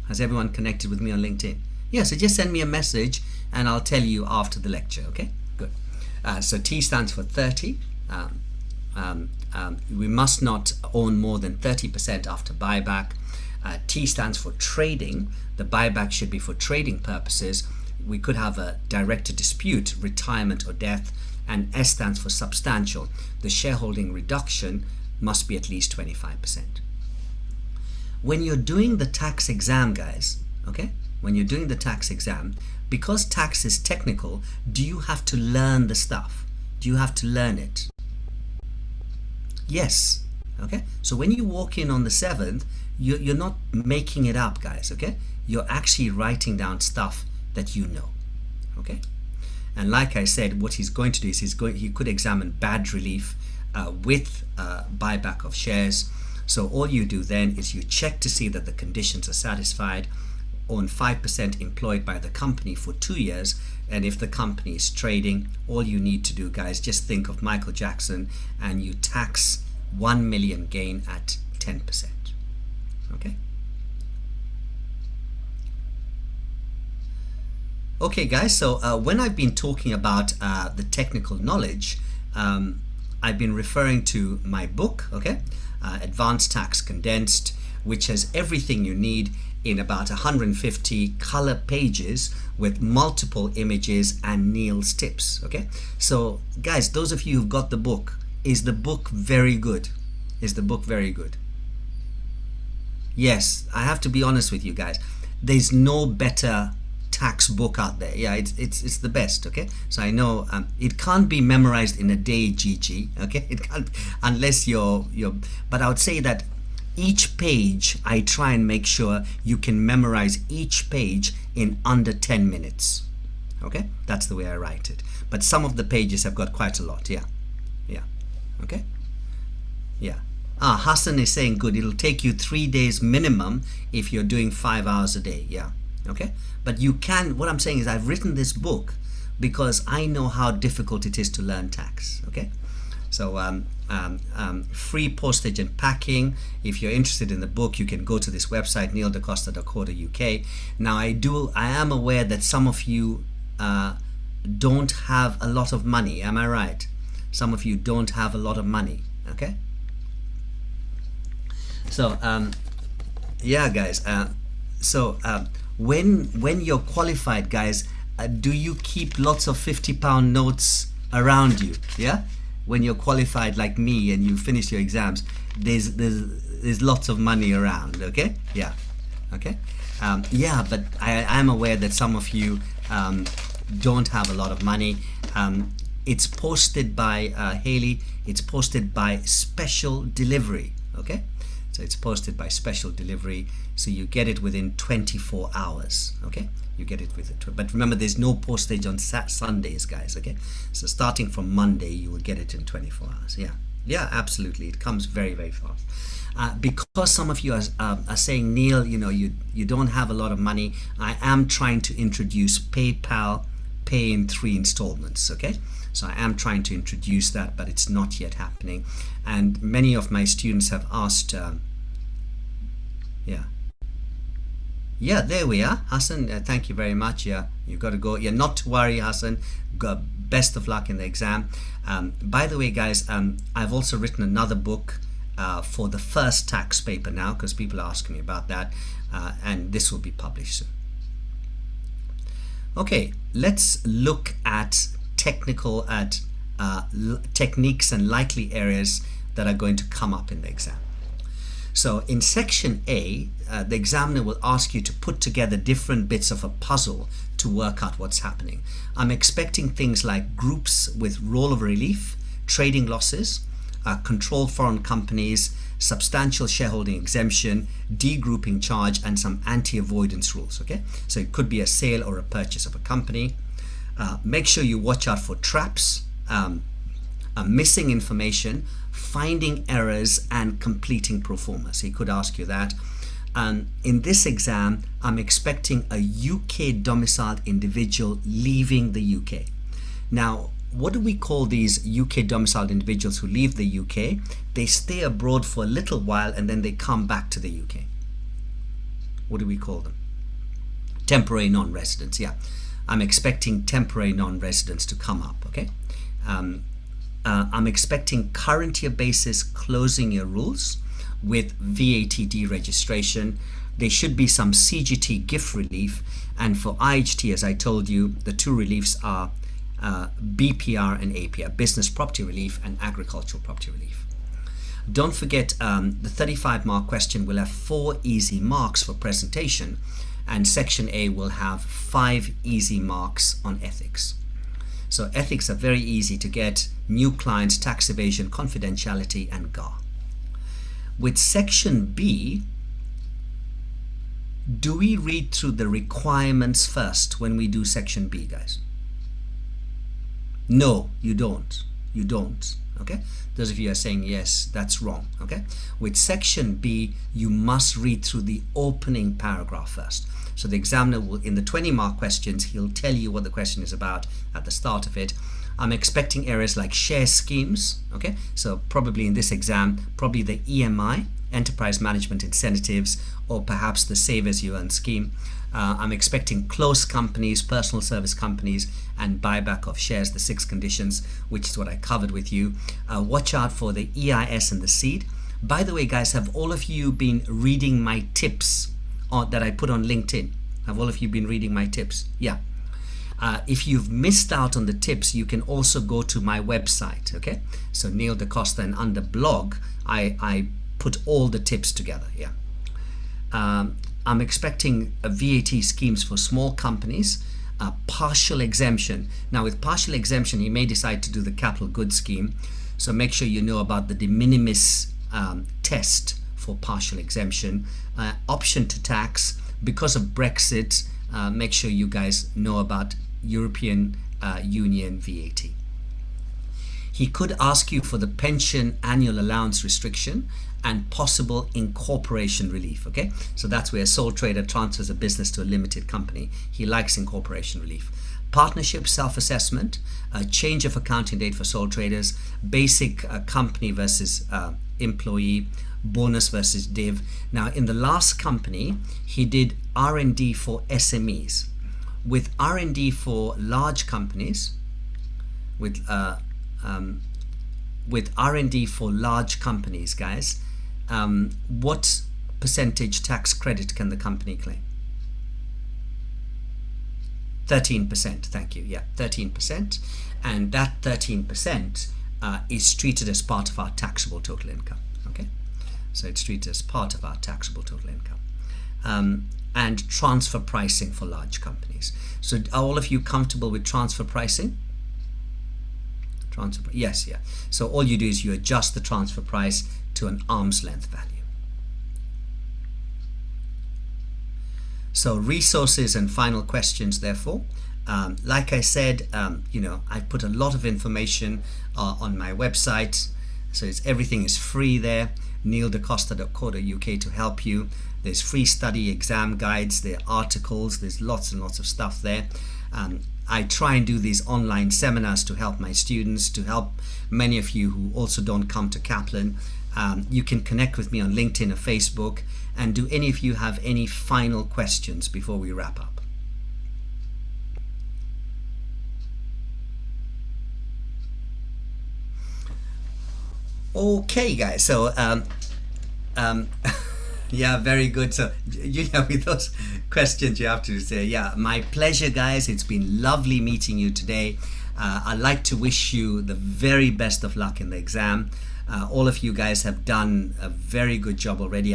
Has everyone connected with me on LinkedIn? Yeah, so just send me a message and I'll tell you after the lecture. Okay, good. So T stands for 30. We must not own more than 30% after buyback. T stands for trading. The buyback should be for trading purposes. We could have a director dispute, retirement or death. And S stands for substantial. The shareholding reduction must be at least 25%. When you're doing the tax exam, guys, okay, when you're doing the tax exam, because tax is technical, do you have to learn the stuff? Do you have to learn it? Yes. Okay. So when you walk in on the 7th, you're not making it up, guys. Okay. You're actually writing down stuff that you know. Okay. And like I said, what he's going to do is he could examine bad relief with buyback of shares. So all you do then is you check to see that the conditions are satisfied, own 5% employed by the company for 2 years, and if the company is trading, all you need to do, guys, just think of Michael Jackson and you tax 1 million gain at 10%. Okay. Okay, guys, so when I've been talking about the technical knowledge, I've been referring to my book, okay, Advanced Tax Condensed, which has everything you need in about 150 color pages with multiple images and Neil's tips. Okay, so guys, those of you who've got the book, is the book very good? Is the book very good? Yes, I have to be honest with you guys, there's no better tax book out there. Yeah, it's the best. Okay, so I know it can't be memorized in a day, Gigi. Okay, it can't, unless you're but I would say that each page I try and make sure you can memorize each page in under 10 minutes. Okay, that's the way I write it, but some of the pages have got quite a lot. Yeah, okay, yeah. Hassan is saying good, it'll take you 3 days minimum if you're doing 5 hours a day. Yeah, okay, but you can, what I'm saying is I've written this book because I know how difficult it is to learn tax. Okay, so free postage and packing. If you're interested in the book, you can go to this website, neildacosta.co.uk. Now I am aware that some of you don't have a lot of money. Am I right? Some of you don't have a lot of money. Okay, so yeah, guys, so when you're qualified, guys, do you keep lots of £50 notes around you? Yeah, when you're qualified like me and you finish your exams, there's lots of money around. Okay, yeah, okay, yeah, but I'm aware that some of you don't have a lot of money. It's posted by Haley. It's posted by special delivery. Okay, so it's posted by special delivery, so you get it within 24 hours. Okay, you get it with it, but remember there's no postage on Sundays, guys. Okay, so starting from Monday you will get it in 24 hours. Yeah, absolutely, it comes very, very fast. Because some of you are saying, Neil, you know, you don't have a lot of money, I am trying to introduce PayPal pay in 3 installments. Okay, so I am trying to introduce that, but it's not yet happening, and many of my students have asked. Yeah, there we are, Hassan. Thank you very much. Yeah, you've got to go. Yeah, not to worry, Hassan. Best of luck in the exam. By the way, guys, I've also written another book for the first tax paper now, because people are asking me about that, and this will be published soon. Okay, let's look at techniques and likely areas that are going to come up in the exam. So in section A, the examiner will ask you to put together different bits of a puzzle to work out what's happening. I'm expecting things like groups with rollover relief, trading losses, controlled foreign companies, substantial shareholding exemption, degrouping charge, and some anti-avoidance rules. Okay, so it could be a sale or a purchase of a company. Make sure you watch out for traps, missing information, finding errors, and completing pro forma. So he could ask you that. In this exam, I'm expecting a UK domiciled individual leaving the UK. Now, what do we call these UK domiciled individuals who leave the UK? They stay abroad for a little while and then they come back to the UK. What do we call them? Temporary non-residents, yeah. I'm expecting temporary non-residents to come up, okay? I'm expecting current year basis closing year rules with VAT deregistration. There should be some CGT gift relief, and for IHT, as I told you, the two reliefs are BPR and APR, business property relief and agricultural property relief. Don't forget the 35 mark question will have 4 easy marks for presentation, and section A will have 5 easy marks on ethics. So ethics are very easy to get: new clients, tax evasion, confidentiality, and GAR. With section B, do we read through the requirements first when we do section B, guys? No, you don't. You don't. Okay? Those of you are saying yes, that's wrong. Okay? With section B, you must read through the opening paragraph first. So the examiner will, in the 20 mark questions, he'll tell you what the question is about at the start of it. I'm expecting areas like share schemes. Okay? So probably in this exam, probably the EMI, enterprise management incentives, or perhaps the save as you earn scheme. I'm expecting close companies, personal service companies, and buyback of shares, the 6 conditions, which is what I covered with you. Watch out for the EIS and the seed. By the way, guys, have all of you been reading my tips that I put on LinkedIn? Have all of you been reading my tips? Yeah. If you've missed out on the tips, you can also go to my website. Okay, so Neil Da Costa, and under blog, I put all the tips together. Yeah. I'm expecting a VAT schemes for small companies, partial exemption. Now with partial exemption, you may decide to do the capital goods scheme. So make sure you know about the de minimis test for partial exemption. Option to tax. Because of Brexit, make sure you guys know about European Union VAT. He could ask you for the pension annual allowance restriction and possible incorporation relief. Okay, so that's where a sole trader transfers a business to a limited company. He likes incorporation relief. Partnership self-assessment, change of accounting date for sole traders, basic company versus employee, bonus versus div. Now in the last company, he did R&D for SMEs. With R&D for large companies, with R&D for large companies, guys, what percentage tax credit can the company claim? 13%, thank you. Yeah, 13%. And that 13% is treated as part of our taxable total income. Okay, so it's treated as part of our taxable total income. And transfer pricing for large companies. So are all of you comfortable with transfer pricing? Transfer, yes, yeah. So all you do is you adjust the transfer price to an arm's length value. So resources and final questions, therefore. Like I said, I put a lot of information on my website. So everything is free there. neildacosta.co.uk to help you. There's free study exam guides, there are articles, there's lots and lots of stuff there. I try and do these online seminars to help my students, to help many of you who also don't come to Kaplan. You can connect with me on LinkedIn or Facebook. And do any of you have any final questions before we wrap up? Okay, guys, so Yeah, very good. So, with those questions, you have to say, yeah, my pleasure, guys. It's been lovely meeting you today. I'd like to wish you the very best of luck in the exam. All of you guys have done a very good job already.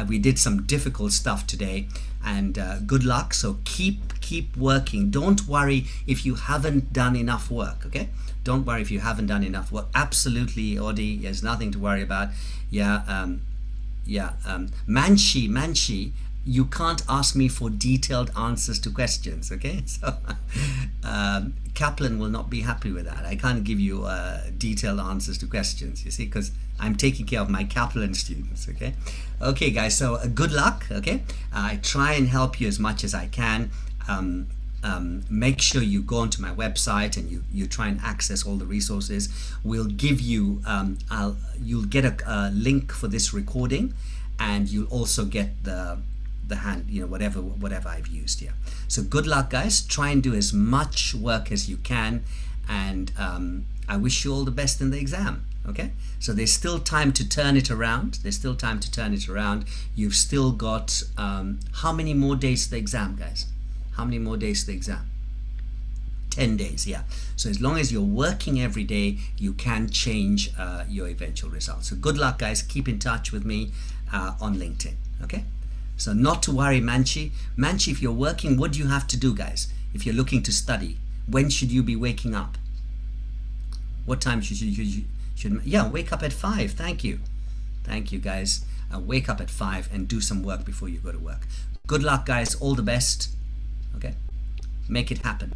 We did some difficult stuff today, and good luck. So keep working. Don't worry if you haven't done enough work. Okay, don't worry if you haven't done enough work. Absolutely, Odi, there's nothing to worry about. Manshi, you can't ask me for detailed answers to questions, okay? So Kaplan will not be happy with that. I can't give you detailed answers to questions, you see, because I'm taking care of my Kaplan students, okay? Okay, guys, so good luck, okay? I try and help you as much as I can. Make sure you go onto my website and you try and access all the resources. We'll give you, you'll get a link for this recording, and you'll also get the hand, whatever I've used here. So good luck, guys. Try and do as much work as you can, and I wish you all the best in the exam. Okay, so there's still time to turn it around. You've still got how many more days to the exam, guys? How many more days to the exam? 10 days, yeah. So as long as you're working every day, you can change your eventual results. So good luck, guys. Keep in touch with me on LinkedIn, okay? So not to worry, Manchi. Manchi, if you're working, what do you have to do, guys? If you're looking to study, when should you be waking up? What time should yeah, wake up at 5. Thank you, guys. Wake up at 5 and do some work before you go to work. Good luck, guys. All the best. Okay, make it happen.